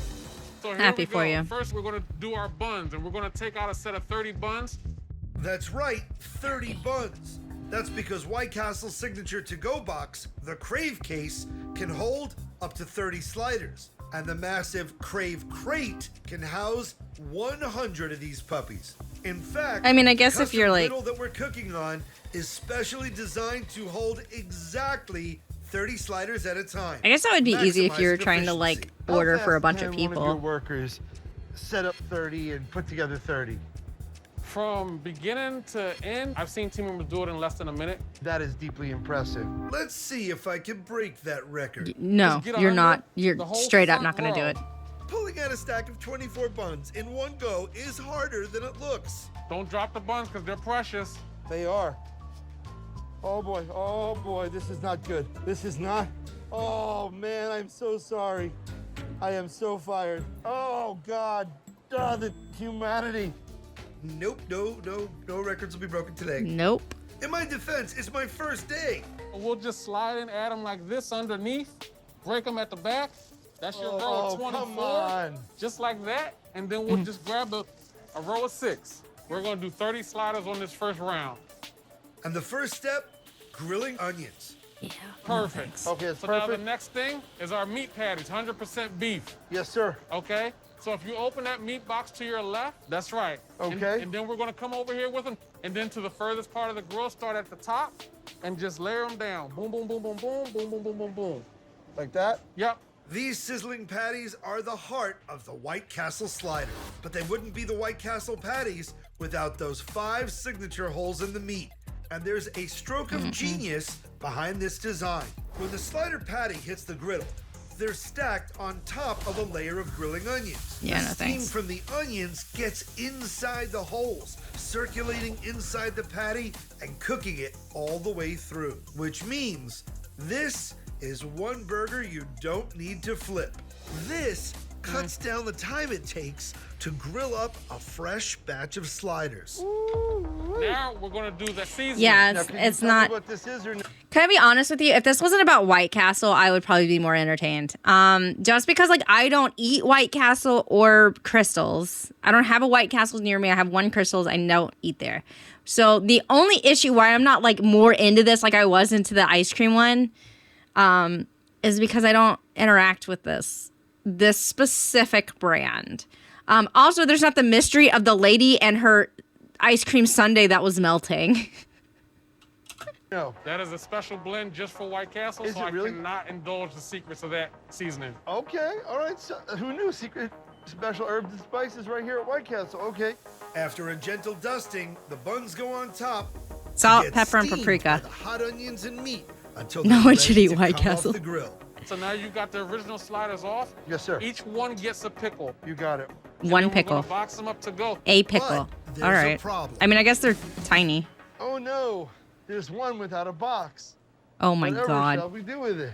So here Happy we go. for you. First, we're gonna do our buns, and we're gonna take out a set of 30 buns. That's right, 30 buns. That's because White Castle's signature to-go box, the Crave Case, can hold up to 30 sliders. And the massive Crave Crate can house 100 of these puppies. In fact, I mean, I guess the if you're, like- custom griddle that we're cooking on is specially designed to hold exactly 30 sliders at a time. I guess that would be easy if you're Maximizing trying to like efficiency. order How for a fast bunch of can one of your people. workers set up 30 and put together 30? From beginning to end, I've seen team members do it in less than a minute. That is deeply impressive. Let's see if I can break that record. No, Just get you're under not. the You're whole straight up front not gonna do row. it. Pulling out a stack of 24 buns in one go is harder than it looks. Don't drop the buns because they're precious. They are. Oh boy, this is not good. This is not. Oh man, I'm so sorry. I am so fired. Oh God, the humanity. Nope, no records will be broken today. Nope. In my defense, it's my first day. We'll just slide and add them like this underneath, break them at the back. That's your row of 24. Come on. Just like that. And then we'll just grab a row of 6. We're gonna do 30 sliders on this first round. And the first step, grilling onions. Yeah. Perfect. Okay, it's So now the perfect. next thing is our meat patties, 100% beef, Yes, sir. okay? So if you open that meat box to your left, that's right. Okay. And then we're gonna come over here with them, and then to the furthest part of the grill, start at the top, and just layer them down. Boom, boom, boom, boom, boom, boom, boom, boom, boom, boom. Like that? Yep. These sizzling patties are the heart of the White Castle slider. But they wouldn't be the White Castle patties without those 5 signature holes in the meat. And there's a stroke of genius behind this design. When the slider patty hits the griddle, they're stacked on top of a layer of grilling onions. Yeah, the no steam thanks. from the onions gets inside the holes, circulating inside the patty and cooking it all the way through. Which means this is one burger you don't need to flip. This cuts down the time it takes to grill up a fresh batch of sliders. Now we're gonna do the seasoning. Yeah, Now, it's, can you it's tell me not. what this is or no? Can I be honest with you? If this wasn't about White Castle, I would probably be more entertained. Just because like I don't eat White Castle or Crystals. I don't have a White Castle near me. I have one Crystals. I don't eat there. So the only issue why I'm not like more into this like I was into the ice cream one, is because I don't interact with this specific brand. Also, there's not the mystery of the lady and her ice cream sundae that was melting. No. That is a special blend just for White Castle, Is so it really? I cannot indulge the secrets of that seasoning. Okay, all right. So, who knew? Secret special herbs and spices right here at White Castle. Okay. After a gentle dusting, the buns go on top. Salt, Get pepper, and steamed paprika. by the hot onions and meat until No they're one ready should eat to White come off Castle. the grill. So now you got the original sliders off. Yes, sir. Each one gets a pickle. You got it. And One then we're pickle. gonna box them up to go. A pickle. There's All a right. problem. I mean, I guess they're tiny. Oh no, there's one without a box. Oh my Whatever god. shall we do with it?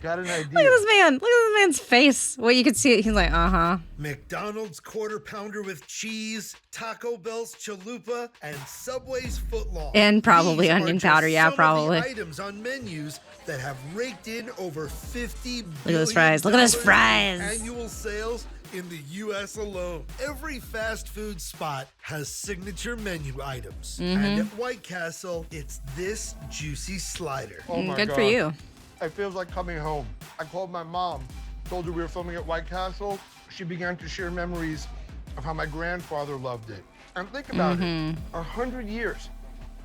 Got an idea. Look at this man. Look at this man's face. Well, you can see it. He's like, uh-huh. McDonald's quarter pounder with cheese, Taco Bell's chalupa, and Subway's footlong. And probably These are onion just powder, yeah, some of the probably. items on menus that have raked in over $50 at those fries. Look at those billion fries. annual sales in the U.S. alone. Every fast food spot has signature menu items. Mm-hmm. And at White Castle, it's this juicy slider. Oh my Good God. for you. It feels like coming home. I called my mom, told her we were filming at White Castle. She began to share memories of how my grandfather loved it. And think about it, 100 years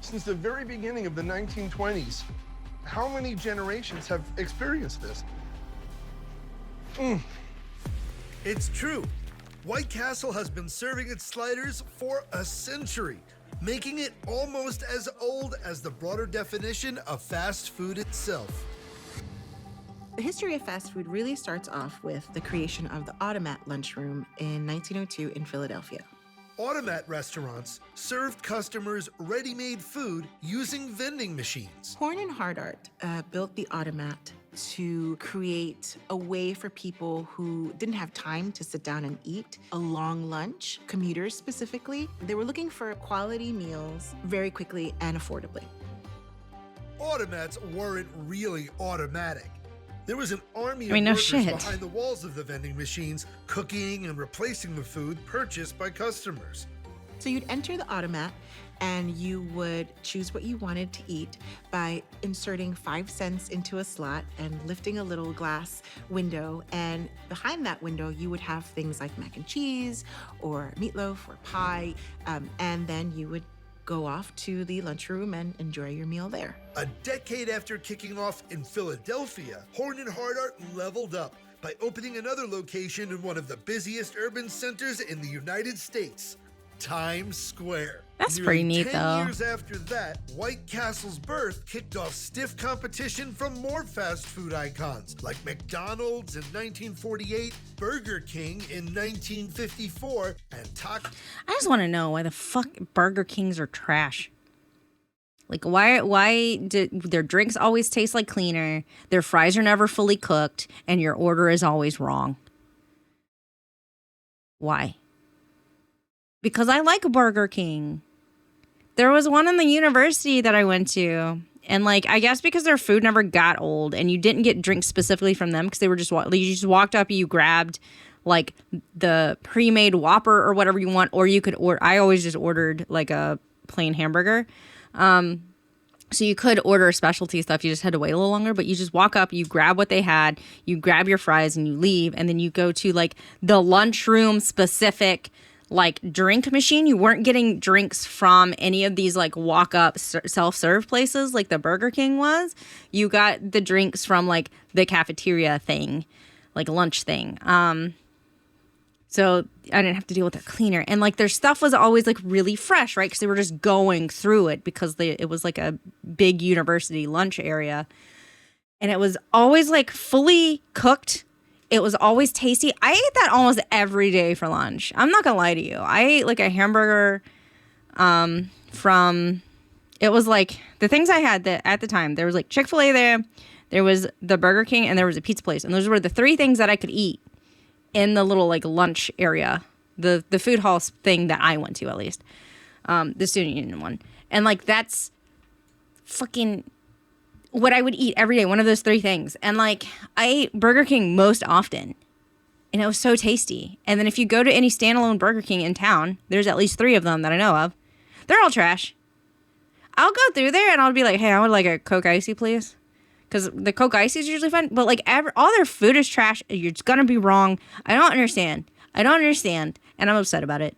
since the very beginning of the 1920s. How many generations have experienced this? It's true. White Castle has been serving its sliders for a century, making it almost as old as the broader definition of fast food itself. The history of fast food really starts off with the creation of the Automat lunchroom in 1902 in Philadelphia. Automat restaurants served customers ready-made food using vending machines. Horn and Hardart built the Automat to create a way for people who didn't have time to sit down and eat a long lunch, commuters specifically. They were looking for quality meals very quickly and affordably. Automats weren't really automatic. There was an army of no workers shit. behind the walls of the vending machines, cooking and replacing the food purchased by customers. So you'd enter the Automat and you would choose what you wanted to eat by inserting 5 cents into a slot and lifting a little glass window. And behind that window, you would have things like mac and cheese or meatloaf or pie. And then you would go off to the lunchroom and enjoy your meal there. A decade after kicking off in Philadelphia, Horn and Hardart leveled up by opening another location in one of the busiest urban centers in the United States, Times Square. That's Nearly pretty neat, 10 though. years after that, White Castle's birth kicked off stiff competition from more fast food icons like McDonald's in 1948, Burger King in 1954, and Taco. I just want to know why the fuck Burger Kings are trash. Like, why do their drinks always taste like cleaner, their fries are never fully cooked, and your order is always wrong? Why? Because I like Burger King. There was one in the university that I went to, and like, I guess because their food never got old, and you didn't get drinks specifically from them because they were just you just walked up, you grabbed like the pre-made Whopper or whatever you want, or you could order. I always just ordered like a plain hamburger. So you could order specialty stuff. You just had to wait a little longer, but you just walk up, you grab what they had, you grab your fries, and you leave, and then you go to like the lunchroom specific like drink machine. You weren't getting drinks from any of these like walk up self-serve places like the Burger King was. You got the drinks from like the cafeteria thing, like lunch thing. So I didn't have to deal with a cleaner, and like their stuff was always like really fresh, right? Because they were just going through it because it was like a big university lunch area, and it was always like fully cooked. It was always tasty. I ate that almost every day for lunch. I'm not gonna lie to you. I ate like a hamburger from, it was like the things I had that at the time. There was like Chick-fil-A there was the Burger King, and there was a pizza place. And those were the 3 things that I could eat in the little like lunch area, the food hall thing that I went to, at least, the student union one. And like that's fucking what I would eat every day, one of those 3 things. And like I ate Burger King most often, and it was so tasty. And then if you go to any standalone Burger King in town, there's at least 3 of them that I know of. They're all trash. I'll go through there and I'll be like, hey, I would like a Coke Icy, please. Because the Coke Icy is usually fun, but like all their food is trash. You're just gonna be wrong. I don't understand, and I'm upset about it.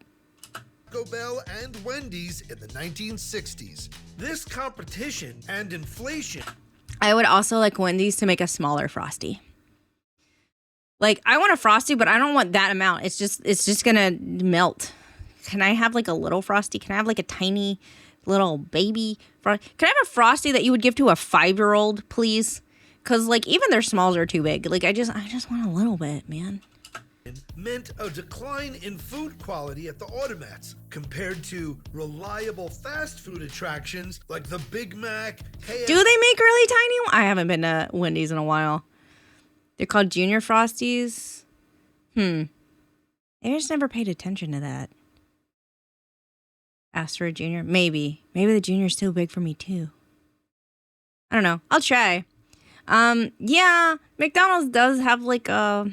Taco Bell and Wendy's in the 1960s. This competition and inflation. I would also like Wendy's to make a smaller Frosty. Like I want a Frosty, but I don't want that amount. It's just gonna melt. Can I have like a little Frosty? Can I have like a tiny little baby Frosty? Can I have a Frosty that you would give to a 5-year-old, please? Because like even their smalls are too big. Like I just want a little bit, man. Meant a decline in food quality at the automats compared to reliable fast food attractions like the Big Mac, KFC. Do they make really tiny ones? I haven't been to Wendy's in a while. They're called Junior Frosties. I just never paid attention to that. Asked for a junior. Maybe the junior's too big for me too. I don't know. I'll try. Yeah, McDonald's does have like a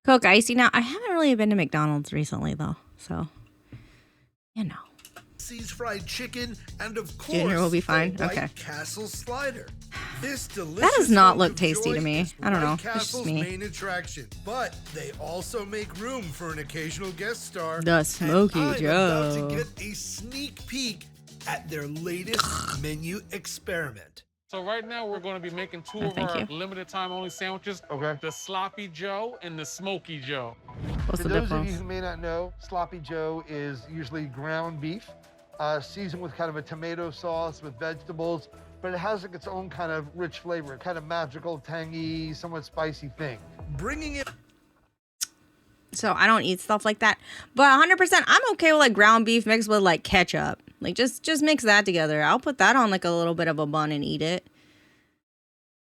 Coke Icy. Now, I haven't really been to McDonald's recently though, so you know. Fried chicken, and of course, Junior will be fine. the White Okay. Castle slider. This delicious That does not hunk look of tasty joy to me. is I don't know. White It's just Castle's me. main attraction, but they also make room for an occasional guest star. The Smoky and I'm Joe. about to get a sneak peek at their latest menu experiment. So right now we're going to be making two of thank our you. limited time only sandwiches. Okay. The Sloppy Joe and the Smoky Joe. What's For the those of you difference? who may not know, Sloppy Joe is usually ground beef, seasoned with kind of a tomato sauce with vegetables, but it has like its own kind of rich flavor, kind of magical, tangy, somewhat spicy thing. Bringing it So I don't eat stuff like that. But 100%, I'm okay with like ground beef mixed with like ketchup. Like just mix that together. I'll put that on like a little bit of a bun and eat it.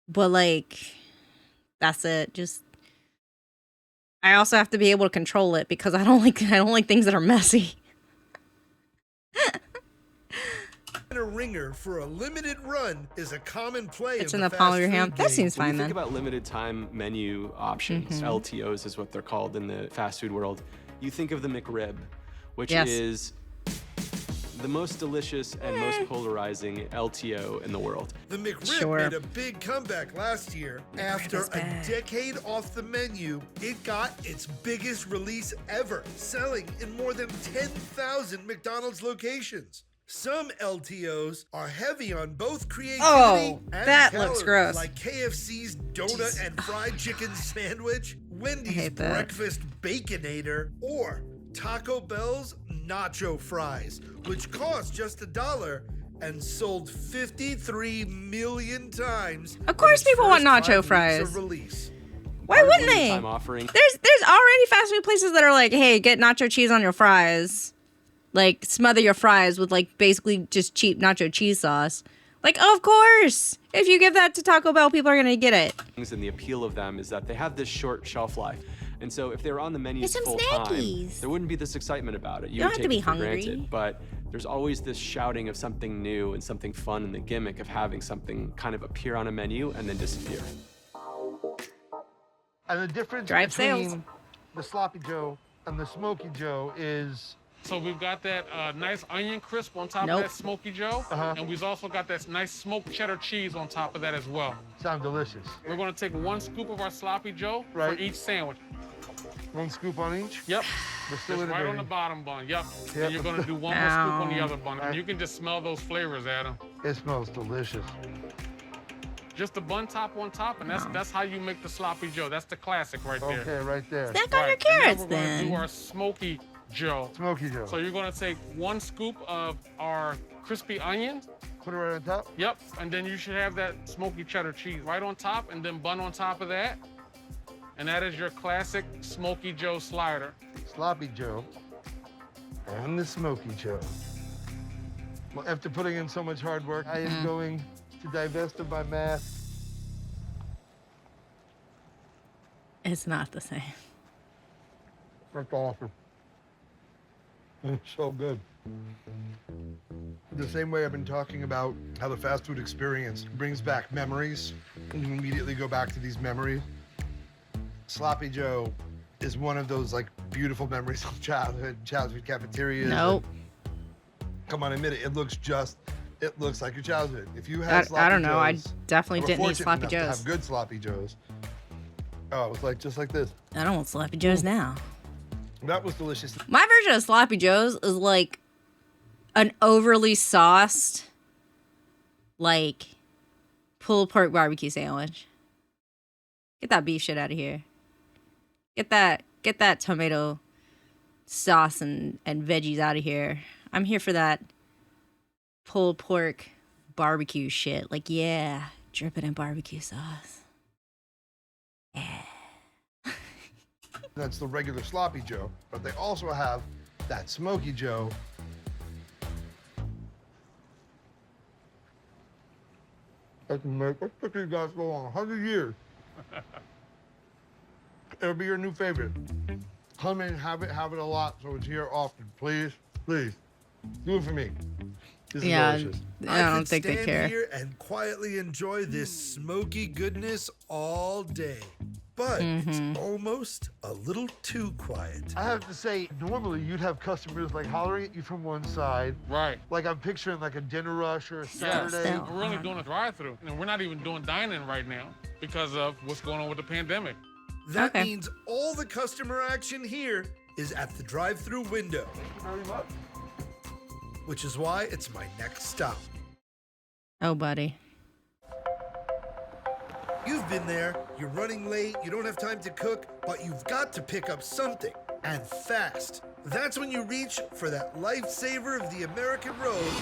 But like, that's it. Just, I also have to be able to control it because I don't like things that are messy. a ringer for a limited run is a common play. It's in in the palm of your fast hand. food That game. seems When fine you then. think about limited time menu options, LTOs is what they're called in the fast food world. You think of the McRib, which Yes. is the most delicious and most polarizing LTO in the world. The McRib Sure. made a big comeback last year. After is a bad. decade off the menu, it got its biggest release ever, selling in more than 10,000 McDonald's locations. Some LTOs are heavy on both creativity Oh, and that looks calories, gross. like KFC's donut and fried chicken sandwich, Wendy's hate that. breakfast baconator, or Taco Bell's nacho fries, which cost just $1 and sold 53 million times. Of course in its people want first 5 nacho weeks fries. of release. Why Our wouldn't limited they? time offering. There's already fast food places that are like, hey, get nacho cheese on your fries. Like, smother your fries with, like, basically just cheap nacho cheese sauce. Like, of course. If you give that to Taco Bell, people are going to get it. And the appeal of them is that they have this short shelf life. And so if they were on the menu Get some full time, Snackies. there wouldn't be this excitement about it. You don't would have to take be it for hungry. granted. But there's always this shouting of something new and something fun and the gimmick of having something kind of appear on a menu and then disappear. And the difference Drive between sales. the Sloppy Joe and the Smoky Joe is So we've got that nice onion crisp on top Nope. of that Smoky Joe. And we've also got that nice smoked cheddar cheese on top of that as well. sound delicious. We're going to take 1 scoop of our Sloppy Joe Right. for each sandwich. 1 scoop on each. Yep. We're still Just right on innovating. the bottom bun. Yep. Yep. And you're going to do 1 more scoop on the Ow. other bun. And you can just smell those flavors, Adam. It smells delicious. Just the bun top on top, and that's how you make the Sloppy Joe. That's the classic right there. Okay, right there. Snack on your Right. carrots, And then we're going to do then. our Smoky Joe. Smoky Joe. So you're going to take 1 scoop of our crispy onion. Put it right on top. Yep. And then you should have that smoky cheddar cheese right on top, and then bun on top of that. And that is your classic Smoky Joe slider. Sloppy Joe and the Smoky Joe. Well, after putting in so much hard work, I am going to divest of my mask. It's not the same. That's awesome. It's so good. The same way I've been talking about how the fast food experience brings back memories, and you immediately go back to these memories. Sloppy Joe is one of those like beautiful memories of childhood cafeterias. Nope. Come on, admit it. It looks like your childhood. If you had Sloppy I don't know. I Joes, definitely or were didn't eat fortunate Sloppy enough to Joes. have good Sloppy Joes. Oh, it was like just like this. I don't want Sloppy Joes now. That was delicious. My version of Sloppy Joes is like an overly sauced, like, pulled pork barbecue sandwich. Get that beef shit out of here. Get that tomato sauce and veggies out of here. I'm here for that pulled pork barbecue shit. Like, yeah, drip it in barbecue sauce. Yeah. That's the regular Sloppy Joe, but they also have that Smoky Joe. That took you guys so long, 100 years. It'll be your new favorite. Come in, have it a lot, so it's here often. Please, please, do it for me. This is delicious. I don't could think they stand care. here and quietly enjoy this smoky goodness all day. But it's almost a little too quiet. I have to say, normally you'd have customers like hollering at you from one side. Right. Like I'm picturing like a dinner rush or a Yeah, Saturday. we're only doing a drive-thru, and we're not even doing dine-in right now because of what's going on with the pandemic. That Okay. means all the customer action here is at the drive-thru window. Very much. Which is why it's my next stop. Oh, buddy. You've been there, you're running late, you don't have time to cook, but you've got to pick up something, and fast. That's when you reach for that lifesaver of the American road,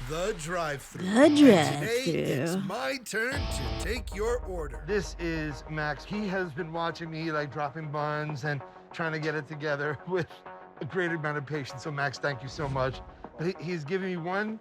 the drive-thru. The And drive-thru. today, it's my turn to take your order. This is Max. He has been watching me like dropping buns and trying to get it together with a great amount of patience. So Max, thank you so much. He's giving me one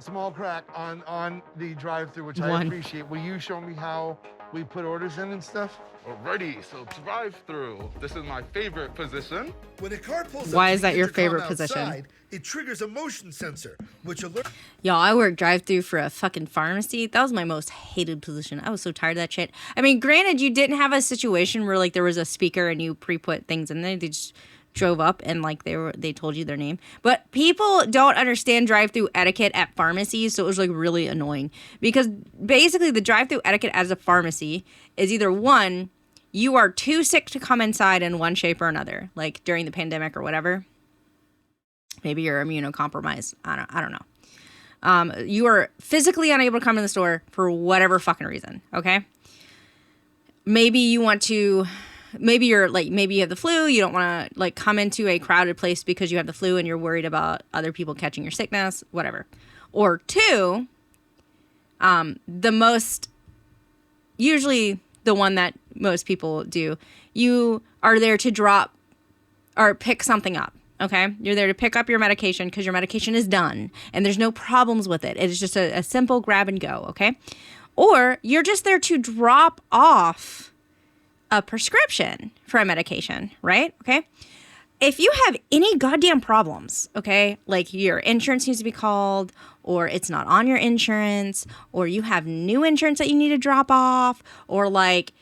small crack on the drive-thru, which I appreciate. Will you show me how we put orders in and stuff? Alrighty, so drive-thru. This is my favorite position. When a car pulls Why up is to the that your intercom favorite position? outside, it triggers a motion sensor, which alerts. Y'all, I worked drive-thru for a fucking pharmacy. That was my most hated position. I was so tired of that shit. I mean, granted, you didn't have a situation where like there was a speaker and you pre-put things in there. They just drove up and like they told you their name. But people don't understand drive-thru etiquette at pharmacies, so it was like really annoying because basically the drive-thru etiquette as a pharmacy is either one, you are too sick to come inside in one shape or another, like during the pandemic or whatever. Maybe you're immunocompromised. I don't know. You are physically unable to come in the store for whatever fucking reason. Okay. Maybe you want to. Maybe you're like, maybe you have the flu. You don't want to like come into a crowded place because you have the flu and you're worried about other people catching your sickness, whatever. Or two, usually the one that most people do, you are there to drop or pick something up. Okay. You're there to pick up your medication because your medication is done and there's no problems with it. It is just a simple grab and go. Okay. Or you're just there to drop off a prescription for a medication, right? Okay. If you have any goddamn problems, okay, like your insurance needs to be called, or it's not on your insurance, or you have new insurance that you need to drop off, or like,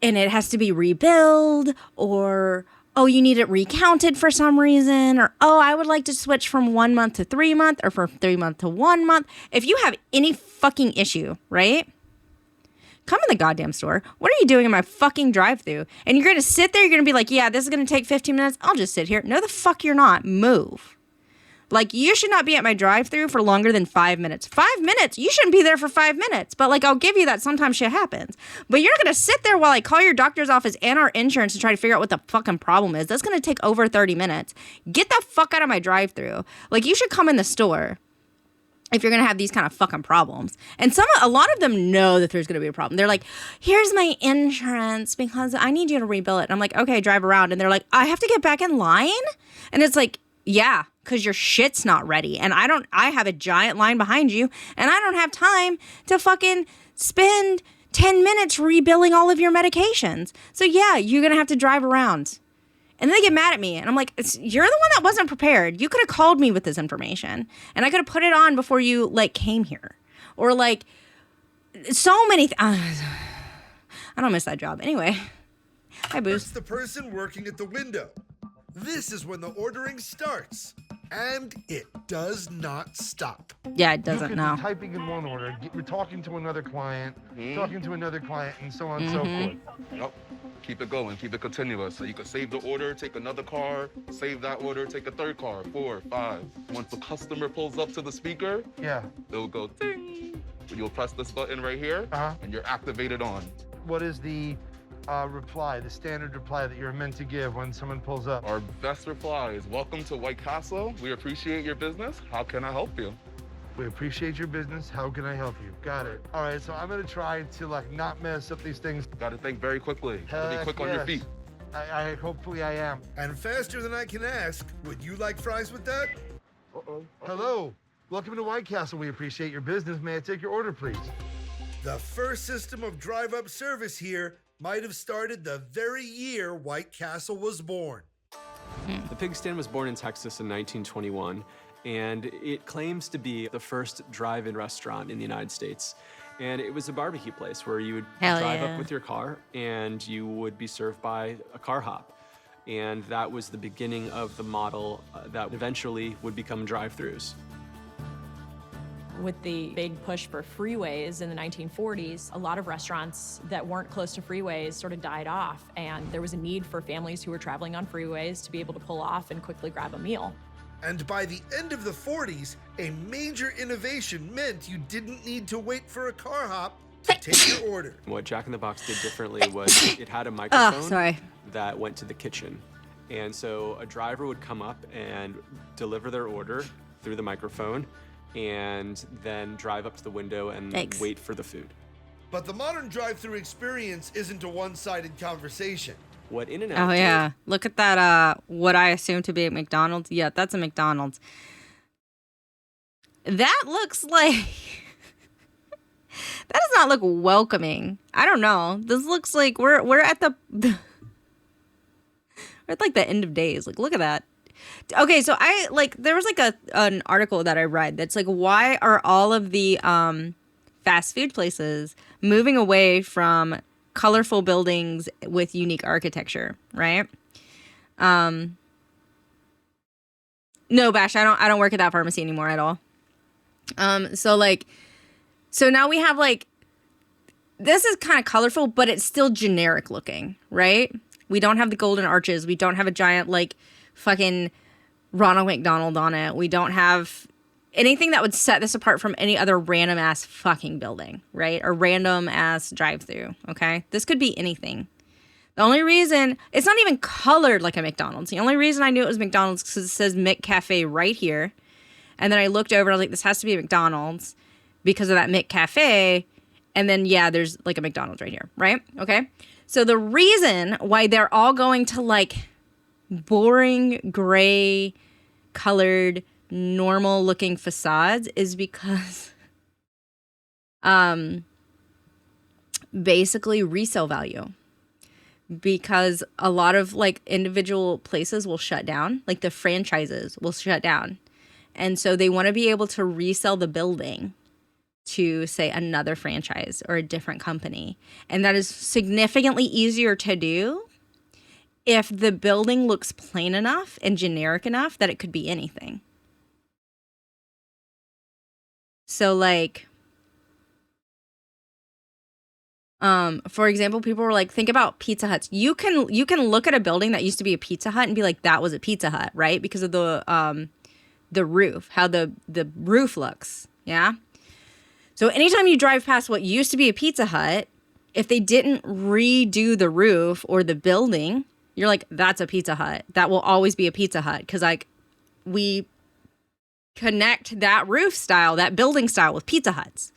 and it has to be rebilled, or, oh, you need it recounted for some reason, or, oh, I would like to switch from 1 month to 3 month, or from 3 month to 1 month. If you have any fucking issue, right? Come in the goddamn store. What are you doing in my fucking drive-thru? And you're going to sit there, you're going to be like, yeah, this is going to take 15 minutes. I'll just sit here. No, the fuck you're not. Move. Like, you should not be at my drive-thru for longer than 5 minutes. 5 minutes? You shouldn't be there for 5 minutes. But, like, I'll give you that sometimes shit happens. But you're not going to sit there while I call your doctor's office and our insurance to try to figure out what the fucking problem is. That's going to take over 30 minutes. Get the fuck out of my drive-thru. Like, you should come in the store if you're going to have these kind of fucking problems. And a lot of them know that there's going to be a problem. They're like, here's my insurance because I need you to rebill it. And I'm like, okay, drive around. And they're like, I have to get back in line? And it's like, yeah, because your shit's not ready. And I have a giant line behind you and I don't have time to fucking spend 10 minutes rebilling all of your medications. So yeah, you're going to have to drive around. And then they get mad at me. And I'm like, you're the one that wasn't prepared. You could have called me with this information. And I could have put it on before you, like, came here. Or, like, so many I don't miss that job. Anyway. Hi, Boost. It's the person working at the window. This is when the ordering starts. And it does not stop. Yeah, it doesn't now. Be typing in one order, we're talking to another client, talking to another client, and so on and so forth. Yep. Keep it going, keep it continuous. So you can save the order, take another car, save that order, take a third car, 4, 5. Once the customer pulls up to the speaker, it'll go ding. You'll press this button right here, and you're activated on. What is the reply, the standard reply that you're meant to give when someone pulls up? Our best reply is, welcome to White Castle. We appreciate your business. How can I help you? We appreciate your business. How can I help you? Got it. All right, so I'm gonna try to like not mess up these things. Gotta think very quickly. Be quick on your feet. Hopefully I am. And faster than I can ask, would you like fries with that? Hello. Welcome to White Castle. We appreciate your business. May I take your order, please? The first system of drive-up service here might have started the very year White Castle was born. The Pig Stand was born in Texas in 1921, and it claims to be the first drive-in restaurant in the United States. And it was a barbecue place where you would drive up with your car and you would be served by a car hop. And that was the beginning of the model that eventually would become drive-thrus. With the big push for freeways in the 1940s, a lot of restaurants that weren't close to freeways sort of died off, and there was a need for families who were traveling on freeways to be able to pull off and quickly grab a meal. And by the end of the 40s, a major innovation meant you didn't need to wait for a car hop to take your order. What Jack in the Box did differently was it had a microphone sorry. that went to the kitchen. And so a driver would come up and deliver their order through the microphone and then drive up to the window and wait for the food. But the modern drive-thru experience isn't a one-sided conversation. What In-N-Out Oh, did- yeah. Look at that, what I assume to be a McDonald's. Yeah, that's a McDonald's. That looks like... that does not look welcoming. I don't know. This looks like we're at the... we're at, like, the end of days. Like, look at that. Okay, so there was, like, an article that I read that's like, why are all of the fast food places moving away from colorful buildings with unique architecture, right? No, Bash, I don't work at that pharmacy anymore at all. So now we have like, this is kind of colorful, but it's still generic looking, right? We don't have the golden arches. We don't have a giant like fucking Ronald McDonald on it. We don't have anything that would set this apart from any other random ass fucking building, right? Or random ass drive-thru, okay? This could be anything. The only reason, it's not even colored like a McDonald's. The only reason I knew it was McDonald's because it says McCafe right here. And then I looked over and I was like, this has to be a McDonald's because of that McCafe. And then, yeah, there's like a McDonald's right here, right? Okay. So the reason why they're all going to like boring gray colored normal looking facades is because basically resale value, because a lot of like individual places will shut down, like the franchises will shut down, and so they want to be able to resell the building to say another franchise or a different company, and that is significantly easier to do if the building looks plain enough and generic enough that it could be anything. So like, for example, people were like, think about Pizza Huts. You can look at a building that used to be a Pizza Hut and be like, that was a Pizza Hut, right? Because of the roof, how the roof looks. Yeah. So anytime you drive past what used to be a Pizza Hut, if they didn't redo the roof or the building, you're like, that's a Pizza Hut. That will always be a Pizza Hut. Cause like we connect that roof style, that building style with Pizza Huts.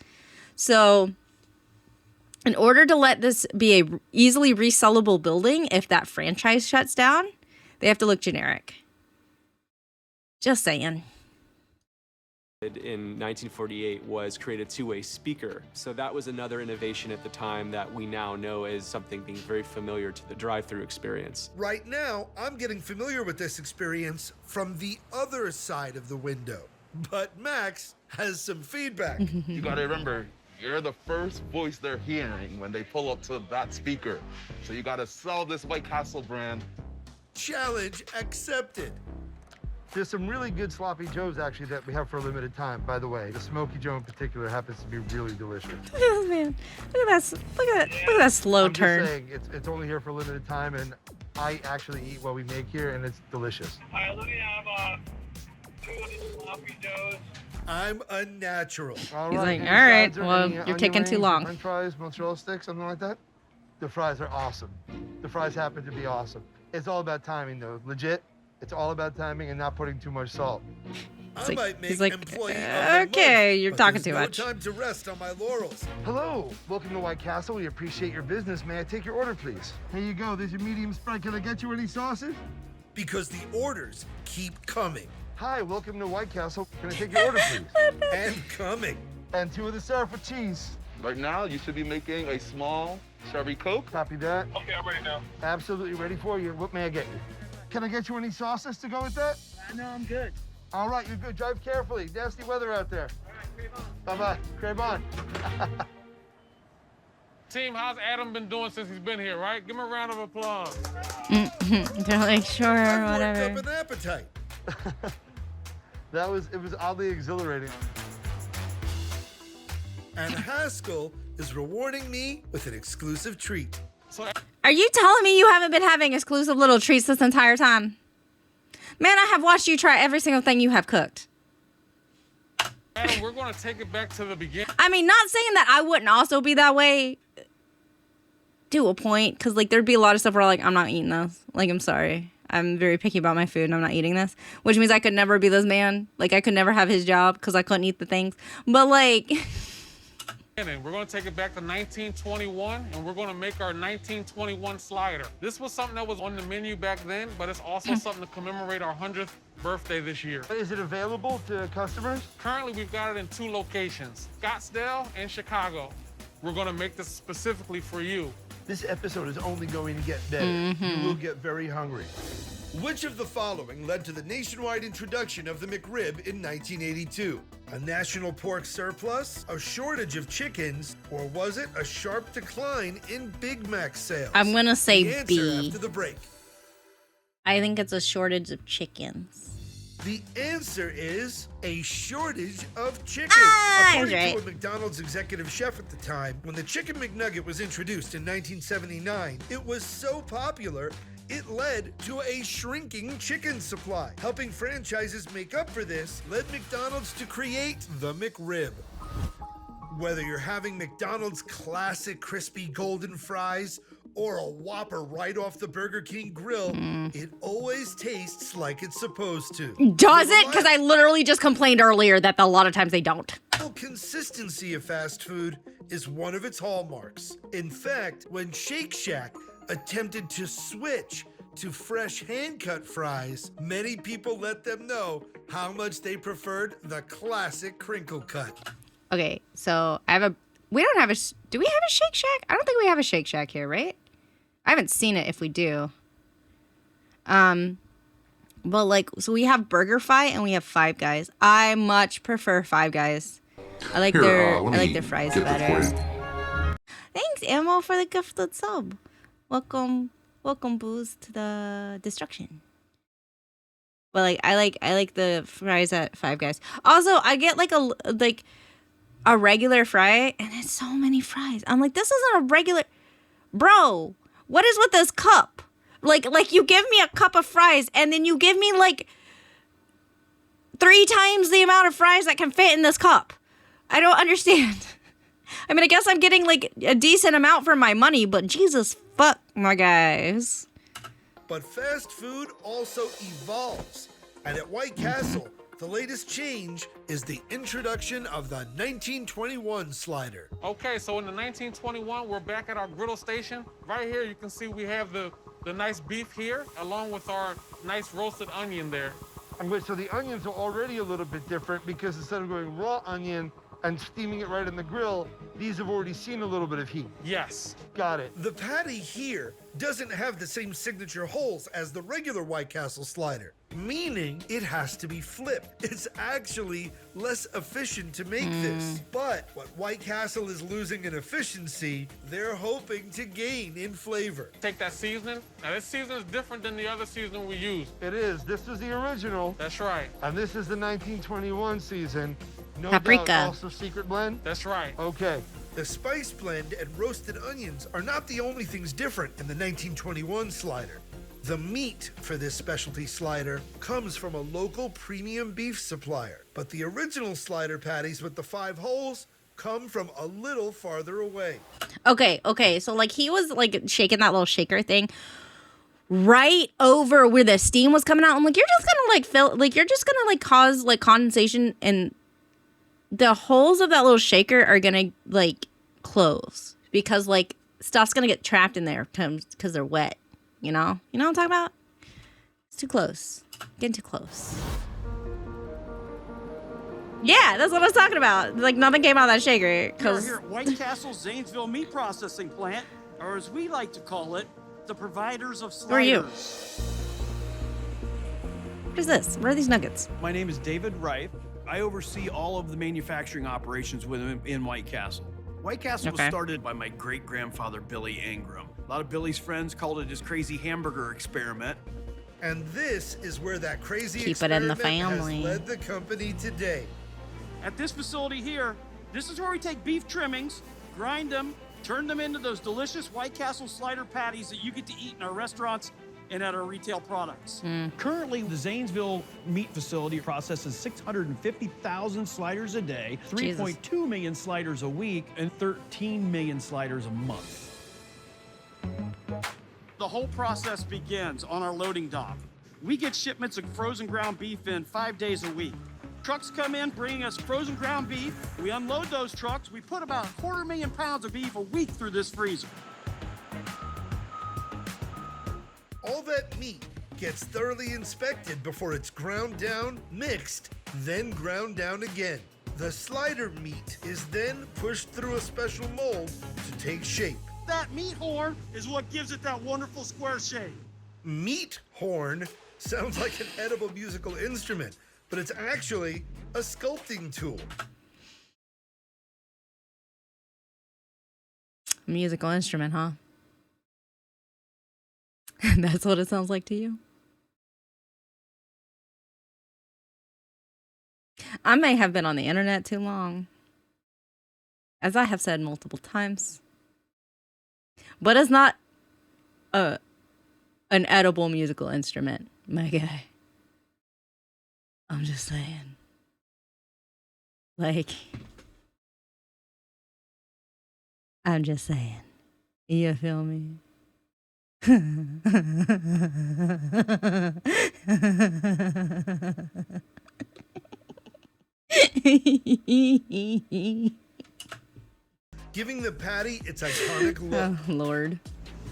So in order to let this be a easily resellable building, if that franchise shuts down, they have to look generic. Just saying. In 1948 was create a two-way speaker. So that was another innovation at the time that we now know as something being very familiar to the drive-thru experience. Right now, I'm getting familiar with this experience from the other side of the window. But Max has some feedback. You gotta remember, you're the first voice they're hearing when they pull up to that speaker. So you gotta sell this White Castle brand. Challenge accepted. There's some really good sloppy joes actually that we have for a limited time, by the way. The smoky joe in particular happens to be really delicious. Look at this man. Look at that slow turn. I'm just saying, it's only here for a limited time, and I actually eat what we make here, and it's delicious. All right, let me have 2 of the sloppy joes. I'm a natural. All He's right, like, all right, any well, sides or any you're onion taking too rings, long. French fries, mozzarella sticks, something like that. The fries are awesome. The fries happen to be awesome. It's all about timing, though. Legit, it's all about timing and not putting too much salt. I might make employee of the okay, month, you're but talking there's too no much. time to rest on my laurels. Hello, welcome to White Castle. We appreciate your business. May I take your order, please? Here you go. There's your medium Sprite. Can I get you any sauces? Because the orders keep coming. Hi, welcome to White Castle. Can I take your order, please? And coming. And 2 of the syrup with cheese. Right now, you should be making a small Cherry Coke. Copy that. Okay, I'm ready now. Absolutely ready for you. What may I get you? Can I get you any sauces to go with that? No, I'm good. All right, you're good. Drive carefully. Nasty weather out there. All right, Crave on. Team, how's Adam been doing since he's been here, right? Give him a round of applause. They're like, sure, I've whatever. worked up an appetite. It was oddly exhilarating. And Haskell is rewarding me with an exclusive treat. Are you telling me you haven't been having exclusive little treats this entire time? Man, I have watched you try every single thing you have cooked. Adam, we're going to take it back to the beginning. I mean, not saying that I wouldn't also be that way to a point, because like there'd be a lot of stuff where like I'm not eating this. Like, I'm sorry. I'm very picky about my food and I'm not eating this, which means I could never be this man. Like, I could never have his job because I couldn't eat the things. But like... And we're going to take it back to 1921, and we're going to make our 1921 slider. This was something that was on the menu back then, but it's also something to commemorate our 100th birthday this year. Is it available to customers? Currently, we've got it in 2 locations, Scottsdale and Chicago. We're going to make this specifically for you. This episode is only going to get better. You will get very hungry. Which of the following led to the nationwide introduction of the McRib in 1982? A national pork surplus, a shortage of chickens, or was it a sharp decline in Big Mac sales? I'm gonna say the answer B. after the break. I think it's a shortage of chickens. The answer is a shortage of chicken. I was According to right. a McDonald's executive chef at the time, when the Chicken McNugget was introduced in 1979, it was so popular, it led to a shrinking chicken supply. Helping franchises make up for this led McDonald's to create the McRib. Whether you're having McDonald's classic crispy golden fries or a Whopper right off the Burger King grill, it always tastes like it's supposed to. Does it? Because I literally just complained earlier that a lot of times they don't. The consistency of fast food is one of its hallmarks. In fact, when Shake Shack attempted to switch to fresh hand-cut fries, many people let them know how much they preferred the classic crinkle cut. Okay, so we don't have do we have a Shake Shack? I don't think we have a Shake Shack here, right? I haven't seen it if we do. But like, so we have Burger Fi and we have Five Guys. I much prefer Five Guys. I like their fries better. Thanks, Ammo, for the gifted sub. Welcome, Booze, to the destruction. But like, I like the fries at Five Guys. Also, I get like a regular fry, and it's so many fries. I'm like, this isn't a regular, bro. What is with this cup? Like you give me a cup of fries, and then you give me like 3 times the amount of fries that can fit in this cup. I don't understand. I mean, I guess I'm getting like a decent amount for my money, but Jesus fuck, my guys. But fast food also evolves. And at White Castle, the latest change is the introduction of the 1921 slider. Okay, so in the 1921, we're back at our griddle station. Right here, you can see we have the nice beef here, along with our nice roasted onion there. So the onions are already a little bit different because instead of going raw onion and steaming it right in the grill, these have already seen a little bit of heat. Yes. Got it. The patty here doesn't have the same signature holes as the regular White Castle slider, meaning it has to be flipped. It's actually less efficient to make this. But what White Castle is losing in efficiency, they're hoping to gain in flavor. Take that seasoning. Now, this seasoning is different than the other seasoning we use. It is. This is the original. That's right. And this is the 1921 season. No Paprika. doubt also secret blend? That's right. Okay. The spice blend and roasted onions are not the only things different in the 1921 slider. The meat for this specialty slider comes from a local premium beef supplier, but the original slider patties with the 5 holes come from a little farther away. Okay, so like he was like shaking that little shaker thing right over where the steam was coming out. I'm like, you're just gonna cause like condensation, and the holes of that little shaker are gonna like close because like stuff's gonna get trapped in there because they're wet. You know what I'm talking about? It's too close. Getting too close. Yeah, that's what I was talking about. Like nothing came out of that shaker. We're here at White Castle's Zanesville Meat Processing Plant, or as we like to call it, the providers of sliders. Who are you? What is this? Where are these nuggets? My name is David Wright. I oversee all of the manufacturing operations in White Castle. White Castle was started by my great-grandfather, Billy Ingram. A lot of Billy's friends called it his crazy hamburger experiment. And this is where that crazy Keep it in the experiment family. has led the company today. At this facility here, this is where we take beef trimmings, grind them, turn them into those delicious White Castle slider patties that you get to eat in our restaurants and at our retail products. Currently, the Zanesville meat facility processes 650,000 sliders a day, 3.2 million sliders a week, and 13 million sliders a month. The whole process begins on our loading dock. We get shipments of frozen ground beef in 5 days a week. Trucks come in bringing us frozen ground beef. We unload those trucks. We put about 250,000 pounds of beef a week through this freezer. All that meat gets thoroughly inspected before it's ground down, mixed, then ground down again. The slider meat is then pushed through a special mold to take shape. That meat horn is what gives it that wonderful square shape. Meat horn sounds like an edible musical instrument, but it's actually a sculpting tool. Musical instrument, huh? That's what it sounds like to you? I may have been on the internet too long, as I have said multiple times. But it's not an edible musical instrument, my guy. I'm just saying. Like, I'm just saying. You feel me? Giving the patty its iconic look. Oh, Lord.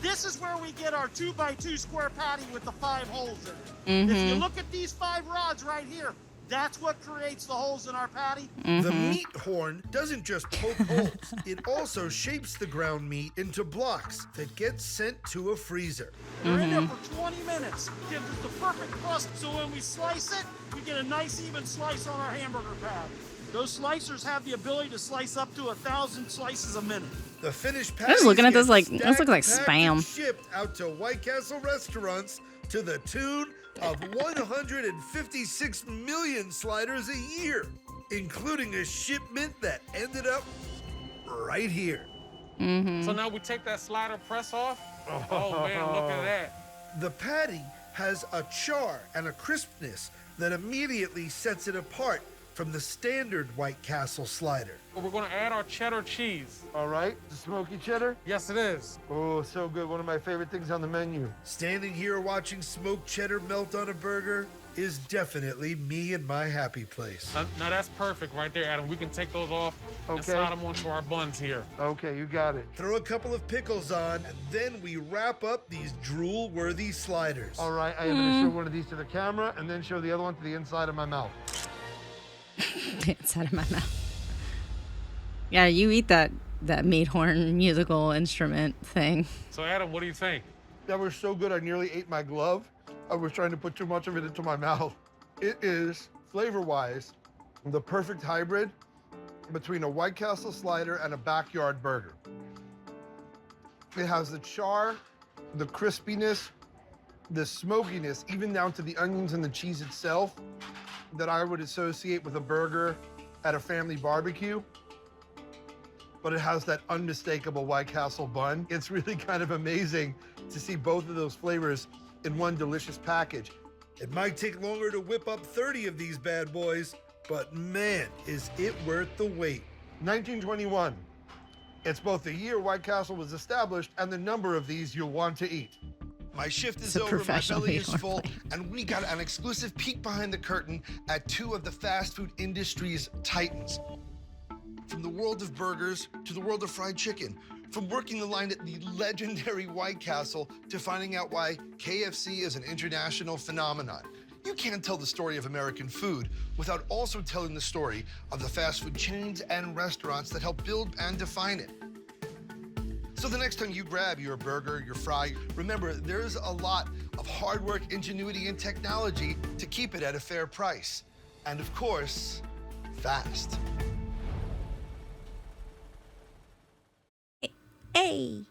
This is where we get our 2x2 square patty with the 5 holes in it. If you look at these 5 rods right here, that's what creates the holes in our patty. The meat horn doesn't just poke holes. It also shapes the ground meat into blocks that get sent to a freezer. We're in there for 20 minutes. Gives us the perfect crust, so when we slice it, we get a nice even slice on our hamburger pad. Those slicers have the ability to slice up to 1,000 slices a minute. The finished I was looking at this like, this looks like stacked, packed, and spam. shipped out to White Castle restaurants to the tune of 156 million sliders a year, including a shipment that ended up right here. So now we take that slider press off. Oh man, look at that. The patty has a char and a crispness that immediately sets it apart from the standard White Castle slider. We're gonna add our cheddar cheese. All right, the smoky cheddar? Yes, it is. Oh, so good. One of my favorite things on the menu. Standing here watching smoked cheddar melt on a burger is definitely me and my happy place. Now that's perfect right there, Adam. We can take those off and slide them onto our buns here. Okay, you got it. Throw a couple of pickles on, and then we wrap up these drool-worthy sliders. All right, I am gonna show one of these to the camera and then show the other one to the inside of my mouth. The inside of my mouth. Yeah, you eat that meat horn musical instrument thing. So Adam, what do you think? That was so good, I nearly ate my glove. I was trying to put too much of it into my mouth. It is, flavor-wise, the perfect hybrid between a White Castle slider and a backyard burger. It has the char, the crispiness, the smokiness, even down to the onions and the cheese itself, that I would associate with a burger at a family barbecue. But it has that unmistakable White Castle bun. It's really kind of amazing to see both of those flavors in one delicious package. It might take longer to whip up 30 of these bad boys, but man, is it worth the wait. 1921. It's both the year White Castle was established and the number of these you'll want to eat. My shift is over, my belly is full, and we got an exclusive peek behind the curtain at 2 of the fast food industry's titans. From the world of burgers to the world of fried chicken, from working the line at the legendary White Castle to finding out why KFC is an international phenomenon. You can't tell the story of American food without also telling the story of the fast food chains and restaurants that help build and define it. So the next time you grab your burger, your fry, remember there's a lot of hard work, ingenuity, and technology to keep it at a fair price. And of course, fast. Hey.